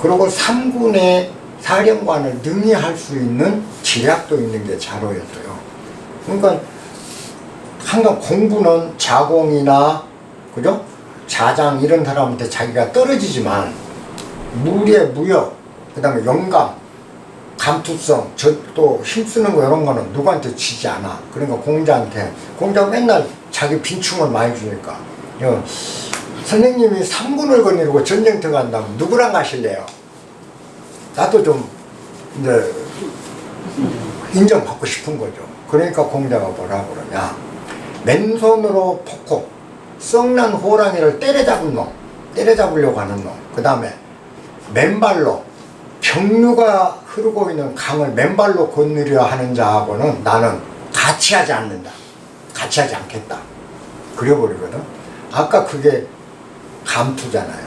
그리고 삼군의 사령관을 능히할 수 있는 지략도 있는 게 자로였어요. 그러니까 항상 공부는 자공이나, 그죠? 자장 이런 사람한테 자기가 떨어지지만 무례, 무역, 그 다음에 영감, 감투성, 또 힘쓰는 거 이런 거는 누구한테 지지 않아. 그러니까 공자가 맨날 자기 빈충을 많이 주니까, 선생님이 삼군을 거느리고 전쟁터 간다면 누구랑 가실래요? 나도 좀 이제 인정받고 싶은 거죠. 그러니까 공자가 뭐라고 그러냐? 맨손으로 포코, 썩난 호랑이를 때려잡으려고 하는 놈. 그 다음에 맨발로 병류가 흐르고 있는 강을 맨발로 건너려 하는 자하고는 나는 같이 하지 않는다. 같이 하지 않겠다. 그려버리거든. 아까 그게 감투잖아요.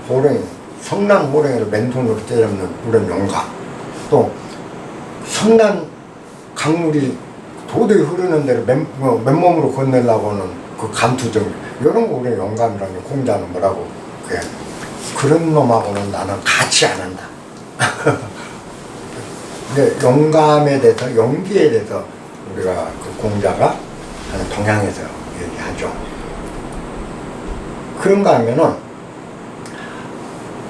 호랭이, 성난 호랭이를 맨손으로 때려는 그런 영감. 또 성난 강물이 도저히 흐르는 대로 맨몸으로 건너려고 하는 그 감투정, 이런 거 우리 영감이라는 공자는 뭐라고 그래. 그런 놈하고는 나는 같이 안 한다. 근데 영감에 대해서, 용기에 대해서 우리가 그 공자가 하는 동양에서 얘기하죠. 그런가 하면은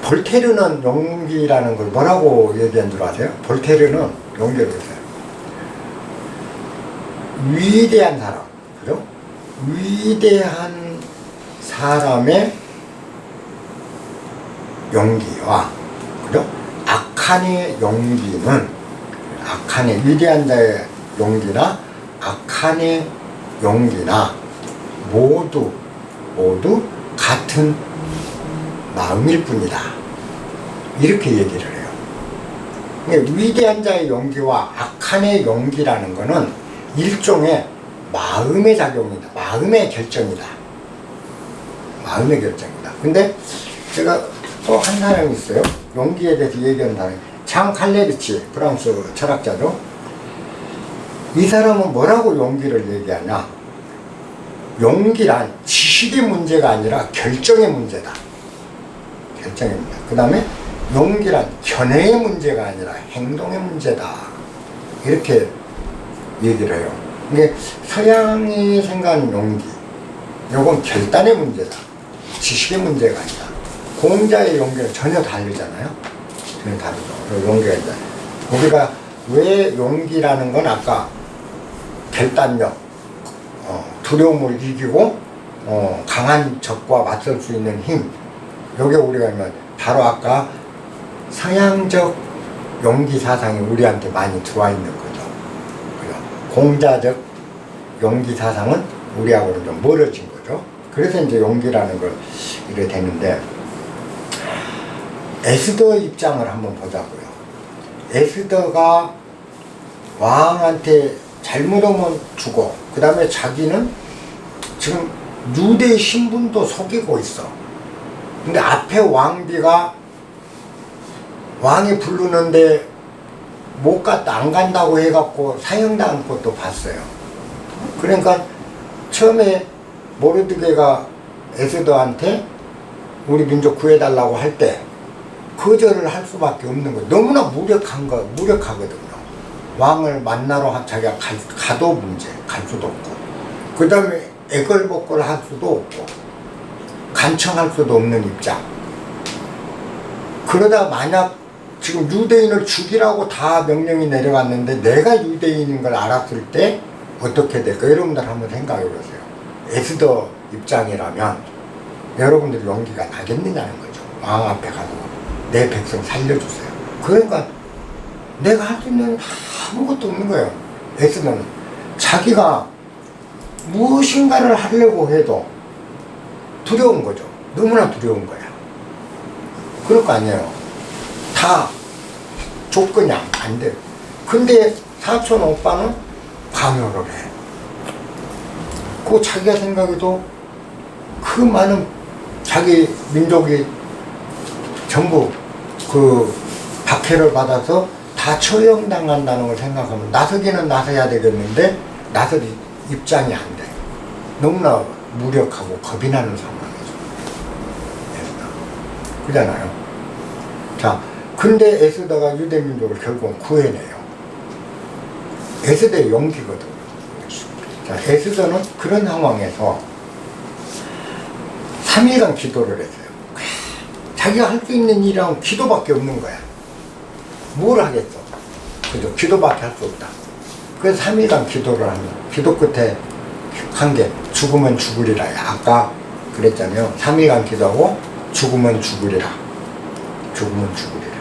볼테르는 용기라는 걸 뭐라고 얘기한 줄 아세요? 볼테르는 용기를 했어요. 위대한 사람, 그죠? 위대한 사람의 용기와, 그죠? 악한의 용기는, 악한의, 위대한 자의 용기나 악한의 용기나 모두 같은 마음일 뿐이다. 이렇게 얘기를 해요. 위대한 자의 용기와 악한의 용기라는 것은 일종의 마음의 작용이다. 마음의 결정이다. 마음의 결정이다. 근데 제가 또 한 사람이 있어요. 용기에 대해서 얘기하는 사람이. 장 칼레비치, 프랑스 철학자죠. 이 사람은 뭐라고 용기를 얘기하냐. 용기란 지식의 문제가 아니라 결정의 문제다. 결정의 문제. 그 다음에 용기란 견해의 문제가 아니라 행동의 문제다. 이렇게 얘기를 해요. 이게 서양이 생각하는 용기, 요건 결단의 문제다. 지식의 문제가 아니다. 공자의 용기는 전혀 다르잖아요. 전혀 다르죠. 용기가 있다. 우리가 왜 용기라는 건 아까 결단력, 두려움을 이기고 강한 적과 맞설 수 있는 힘, 요게 우리가 바로 아까 서양적 용기 사상이 우리한테 많이 들어와 있는 거죠. 공자적 용기 사상은 우리하고는 좀 멀어진 거죠. 그래서 이제 용기라는 걸 이래 되는데, 에스더 입장을 한번 보자고요. 에스더가 왕한테 잘못하면 죽어. 그 다음에 자기는 지금 유대 신분도 속이고 있어. 근데 앞에 왕비가 왕이 부르는데 못 갔다, 안 간다고 해갖고 사형당한 것도 봤어요. 그러니까 처음에 모르드게가 에스더한테 우리 민족 구해달라고 할 때 거절을 할 수밖에 없는 거예요. 너무나 무력하거든요. 왕을 만나러 자기가 가도 문제, 갈 수도 없고, 그 다음에 애걸복걸 할 수도 없고, 간청할 수도 없는 입장. 그러다 만약 지금 유대인을 죽이라고 다 명령이 내려갔는데 내가 유대인인 걸 알았을 때 어떻게 될까? 여러분들 한번 생각해 보세요. 에스더 입장이라면 여러분들 용기가 나겠느냐는 거죠. 왕 앞에 가서 내 백성 살려주세요. 그러니까 내가 할 수 있는 아무것도 없는 거예요. 에스더는 자기가 무엇인가를 하려고 해도 두려운 거죠. 너무나 두려운 거야. 그럴 거 아니에요. 다 조건이 안 돼요. 근데 사촌 오빠는 강요를 해. 그 자기가 생각해도 그 많은 자기 민족이 전부 그 박해를 받아서 다 처형당한다는 걸 생각하면 나서기는 나서야 되겠는데 나설 입장이 안 돼. 너무나 무력하고 겁이 나는 상황이죠. 그잖아요. 자, 근데 에스더가 유대민족을 결국 구해내요. 에스더의 용기거든요. 자, 에스더는 그런 상황에서 3일간 기도를 했어요. 자기가 할 수 있는 일은 기도밖에 없는 거야. 뭘 하겠어? 그죠? 기도밖에 할 수 없다. 그래서 3일간 기도를 하면, 기도 끝에 한 게 죽으면 죽으리라. 아까 그랬잖아요. 3일간 기도하고 죽으면 죽으리라. 죽으면 죽으리라.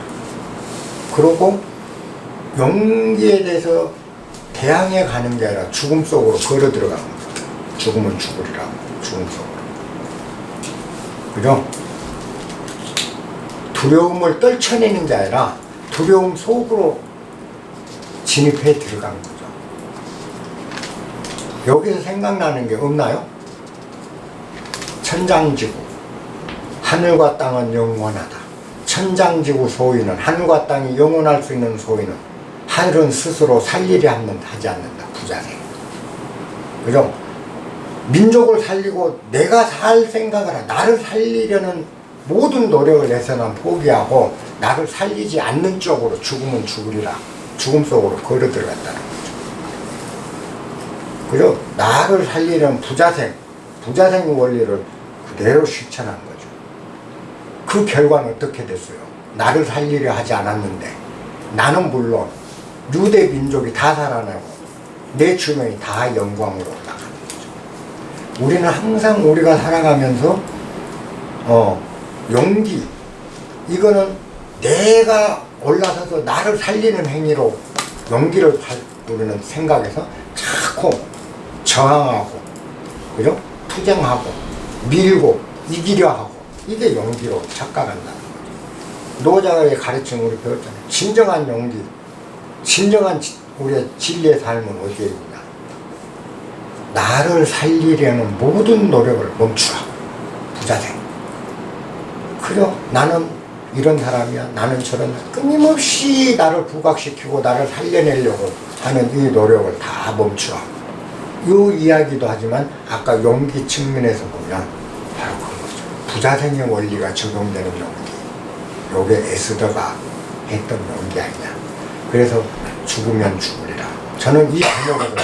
그러고 용기에 대해서 대항해 가는 게 아니라 죽음 속으로 걸어 들어가는 거예요. 죽으면 죽으리라. 죽음 속으로. 그죠? 두려움을 떨쳐내는 게 아니라 두려움 속으로 진입해 들어간 거죠. 여기서 생각나는 게 없나요? 천장지구 하늘과 땅은 영원하다. 천장지구 소위는 하늘과 땅이 영원할 수 있는 소위는 하늘은 스스로 살리려 하지 않는다. 부자생. 그죠? 민족을 살리고 내가 살 생각을 나를 살리려는 모든 노력을 해서는 포기하고 나를 살리지 않는 쪽으로 죽으면 죽으리라. 죽음 속으로 걸어 들어갔다는 거죠. 그죠? 나를 살리려는 부자생의 원리를 그대로 실천한 거죠. 그 결과는 어떻게 됐어요? 나를 살리려 하지 않았는데 나는 물론 유대 민족이 다 살아나고 내 주변이 다 영광으로 올라가는 거죠. 우리는 항상 우리가 살아가면서 용기, 이거는 내가 올라서서 나를 살리는 행위로 용기를 우리는 생각해서 자꾸 저항하고, 그죠? 투쟁하고, 밀고, 이기려 하고, 이게 용기로 착각한다는 거죠. 노자의 가르침 우리 배웠잖아요. 진정한 용기, 진정한 우리의 진리의 삶은 어디에 있냐? 나를 살리려는 모든 노력을 멈추라. 부자생. 그죠? 나는 이런 사람이야. 나는 저런 사람. 끊임없이 나를 부각시키고 나를 살려내려고 하는 이 노력을 다 멈추라. 이 이야기도 하지만 아까 용기 측면에서 보면 바로 그거죠. 부자생의 원리가 적용되는 용기. 요게 에스더가 했던 용기 아니냐. 그래서 죽으면 죽으리라. 저는 이 단어를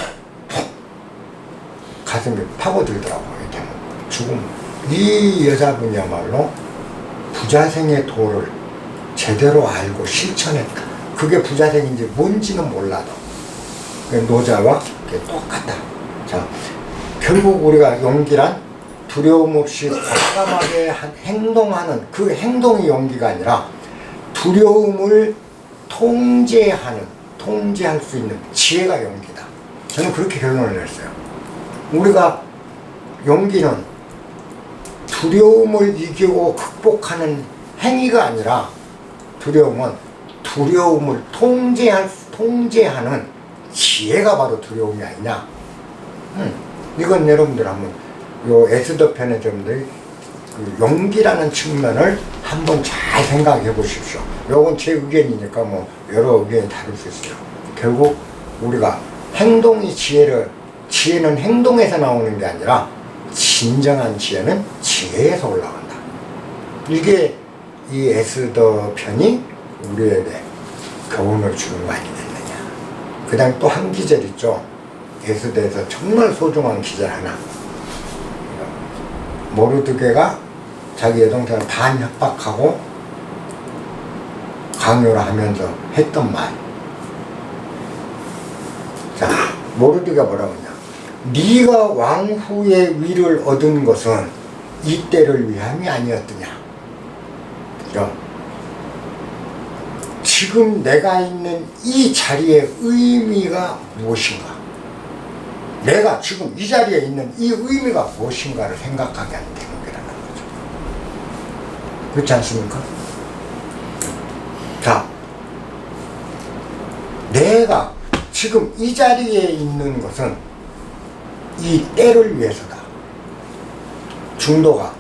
가슴이 파고들더라고요. 이렇게 죽음. 이 여자분이야말로 부자생의 도를 제대로 알고 실천했다. 그게 부자생인지 뭔지는 몰라도 노자와 똑같다. 자, 결국 우리가 용기란 두려움 없이 과감하게 행동하는 그 행동이 용기가 아니라 두려움을 통제할 수 있는 지혜가 용기다. 저는 그렇게 결론을 냈어요. 우리가 용기는 두려움을 이기고 극복하는 행위가 아니라 두려움은 두려움을 통제하는 지혜가 바로 두려움이 아니냐. 이건 여러분들 한번 요 에스더 편의 점들 그 용기라는 측면을 한번 잘 생각해 보십시오. 요건 제 의견이니까 뭐 여러 의견이 다를 수 있어요. 결국 우리가 지혜는 행동에서 나오는 게 아니라 진정한 지혜는 지혜에서 올라간다. 이게 이 에스더 편이 우리에게 교훈을 주는 거 아니겠느냐. 그 다음에 또 한 기절 있죠. 에스더에서 정말 소중한 기절 하나. 모르드게가 자기 여동생을 반협박하고 강요를 하면서 했던 말. 자, 모르드게가 뭐라고 했냐. 네가 왕후의 위를 얻은 것은 이때를 위함이 아니었더냐. 그죠? 지금 내가 있는 이 자리의 의미가 무엇인가? 내가 지금 이 자리에 있는 이 의미가 무엇인가를 생각하게 하는 대목이라는 거죠. 그렇지 않습니까? 자, 내가 지금 이 자리에 있는 것은 이 때를 위해서다. 중도가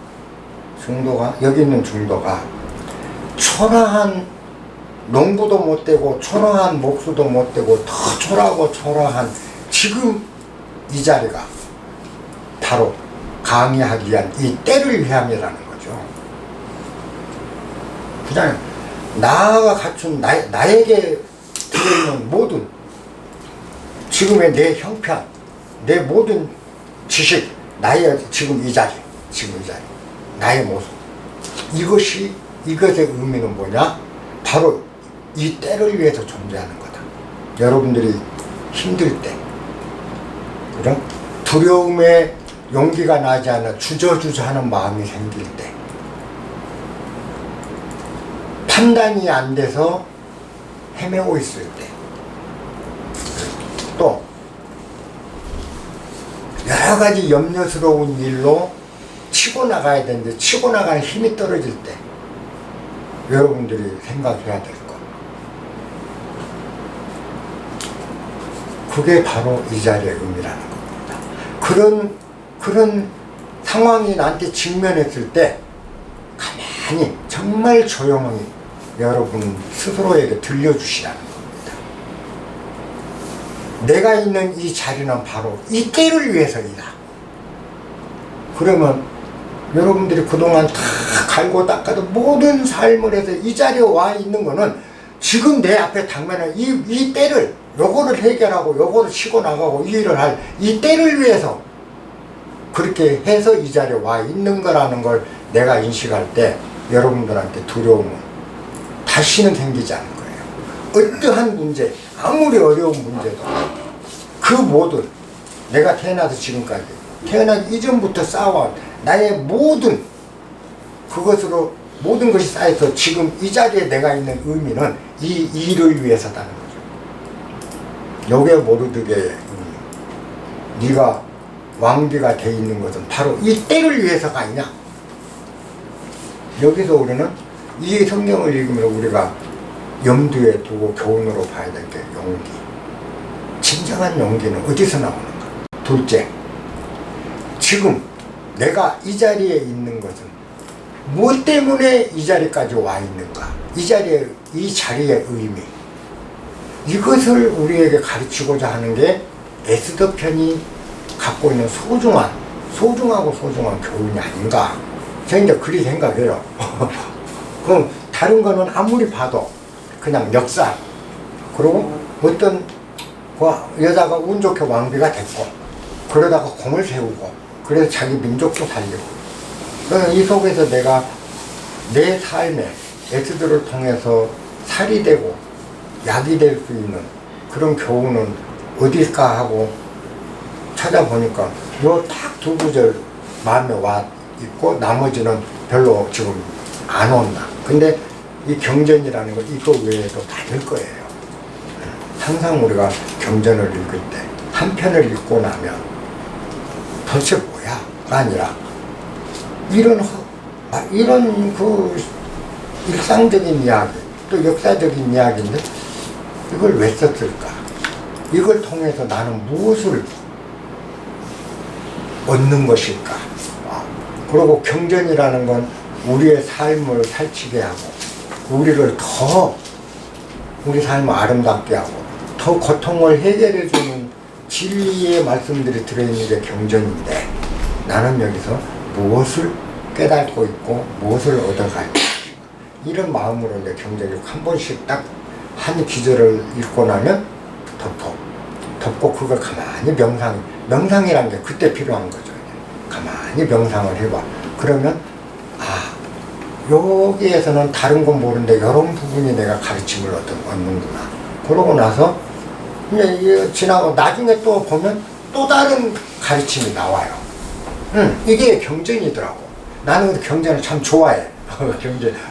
여기 있는 중도가 초라한 농부도 못되고 초라한 목수도 못되고 더 초라한 지금 이 자리가 바로 강의하기 위한 이 때를 위함이라는 거죠. 그냥 나가 갖춘 나에게 들어있는 모든 지금의 내 형편, 내 모든 지식, 나의 지금 이 자리, 나의 모습, 이것의 의미는 뭐냐? 바로 이 때를 위해서 존재하는 거다. 여러분들이 힘들 때, 그죠? 두려움에 용기가 나지 않아 주저주저하는 마음이 생길 때, 판단이 안 돼서 헤매고 있을 때, 또 여러 가지 염려스러운 일로 치고 나가야 되는데 치고 나가는 힘이 떨어질 때 여러분들이 생각해야 될 것. 그게 바로 이 자리의 의미라는 겁니다. 그런 상황이 나한테 직면했을 때 가만히 정말 조용히 여러분 스스로에게 들려주시라는 겁니다. 내가 있는 이 자리는 바로 이때를 위해서이다. 그러면 여러분들이 그동안 다 갈고 닦아도 모든 삶을 해서 이 자리에 와 있는 거는 지금 내 앞에 당면한 이 때를, 요거를 해결하고 요거를 치고 나가고 이 일을 할 이 때를 위해서 그렇게 해서 이 자리에 와 있는 거라는 걸 내가 인식할 때 여러분들한테 두려움은 다시는 생기지 않을 거예요. 어떠한 문제, 아무리 어려운 문제도 그 모든 내가 태어나서 지금까지 태어나기 이전부터 쌓아온 나의 모든 그것으로 모든 것이 쌓여서 지금 이 자리에 내가 있는 의미는 이 일을 위해서다는 거죠. 요게 모르드게 네가 왕비가 돼 있는 것은 바로 이 때를 위해서가 아니냐. 여기서 우리는 이 성경을 읽으면 우리가 염두에 두고 교훈으로 봐야 될 게 용기. 진정한 용기는 어디서 나오는가? 둘째, 지금 내가 이 자리에 있는 것은 무엇 때문에 이 자리까지 와 있는가? 이 자리의 의미. 이것을 우리에게 가르치고자 하는 게 에스더 편이 갖고 있는 소중하고 소중한 교훈이 아닌가. 저는 이제 그리 생각해요. 그럼 다른 거는 아무리 봐도 그냥 역사. 그리고 어떤 여자가 운 좋게 왕비가 됐고, 그러다가 공을 세우고, 그래서 자기 민족도 살리고. 이 속에서 내가 내 삶에 에스더를 통해서 살이 되고 약이 될 수 있는 그런 교훈은 어딜까 하고 찾아보니까 요 딱 두 구절 마음에 와 있고 나머지는 별로 지금 안 온다. 근데 이 경전이라는 거 이거 외에도 많을 거예요. 항상 우리가 경전을 읽을 때 한 편을 읽고 나면 도대체 뭐야? 아니라 이런 그 일상적인 이야기 또 역사적인 이야기인데 이걸 왜 썼을까? 이걸 통해서 나는 무엇을 얻는 것일까? 그리고 경전이라는 건 우리의 삶을 살치게 하고 우리 삶을 아름답게 하고 더 고통을 해결해주는 진리의 말씀들이 들어있는 게 경전인데 나는 여기서 무엇을 깨닫고 있고 무엇을 얻어갈까? 이런 마음으로 이제 경전을 한 번씩 딱 한 기절을 읽고 나면 덮고 그걸 가만히 명상이라는 게 그때 필요한 거죠. 가만히 명상을 해봐. 그러면 여기에서는 다른 건 모르는데 이런 부분이 내가 가르침을 얻는구나. 그러고 나서 이제 지나고 나중에 또 보면 또 다른 가르침이 나와요. 이게 경전이더라고. 나는 경전을 참 좋아해.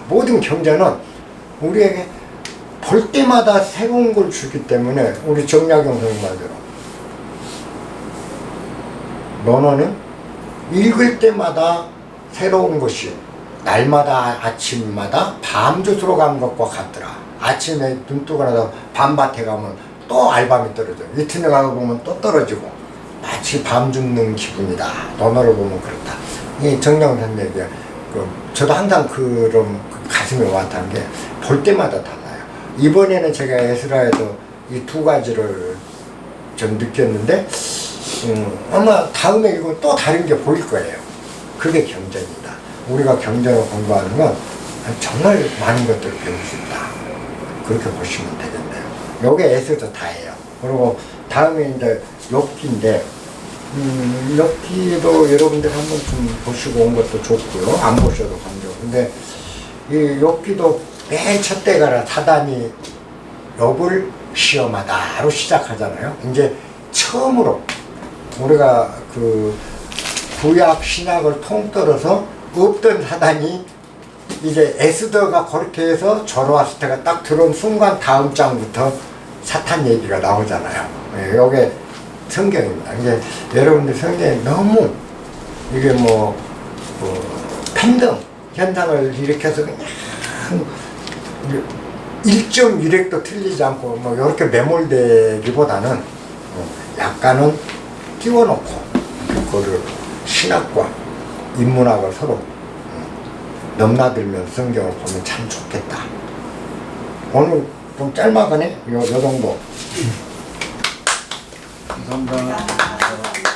모든 경전은 우리에게 볼 때마다 새로운 걸 주기 때문에 우리 정약용 선생님 말대로 논어는 읽을 때마다 새로운 것이 날마다 아침마다 밤주스로 간 것과 같더라. 아침에 눈 뜨고 나서 밤밭에 가면 또 알밤이 떨어져. 이튿날 가고 보면 또 떨어지고 마치 밤 죽는 기분이다. 논어를 보면 그렇다. 이 정약용 선생님 얘기야. 저도 항상 그런 가슴에 와닿는 게 볼 때마다 달라요. 이번에는 제가 에스라에서 이 두 가지를 좀 느꼈는데 아마 다음에 읽으면 또 다른 게 보일 거예요. 그게 경전이다. 우리가 경전을 공부하는 건 정말 많은 것들을 배울 수 있다. 그렇게 보시면 되겠네요. 요게 에스더 다예요. 그리고 다음에 이제 욥기인데 욥기도 여러분들 한번 좀 보시고 온 것도 좋고요. 안 보셔도 관계없고. 근데 이 욥기도 맨 첫 때가 사단이 욥을 시험하다로 시작하잖아요. 이제 처음으로 우리가 그 구약 신약을 통틀어서 없던 사단이 이제 에스더가 그렇게 해서 조로아스터가 딱 들어온 순간 다음 장부터 사탄 얘기가 나오잖아요. 이게 성경입니다. 이제 여러분들 성경에 너무 이게 팬덤 현상을 일으켜서 그냥 1.1획도 틀리지 않고 이렇게 매몰되기보다는 약간은 띄워놓고 그거를 신학과 인문학을 서로 넘나들면서 성경을 보면 참 좋겠다. 오늘 좀 짤막하네. 요 정도. 감사합니다.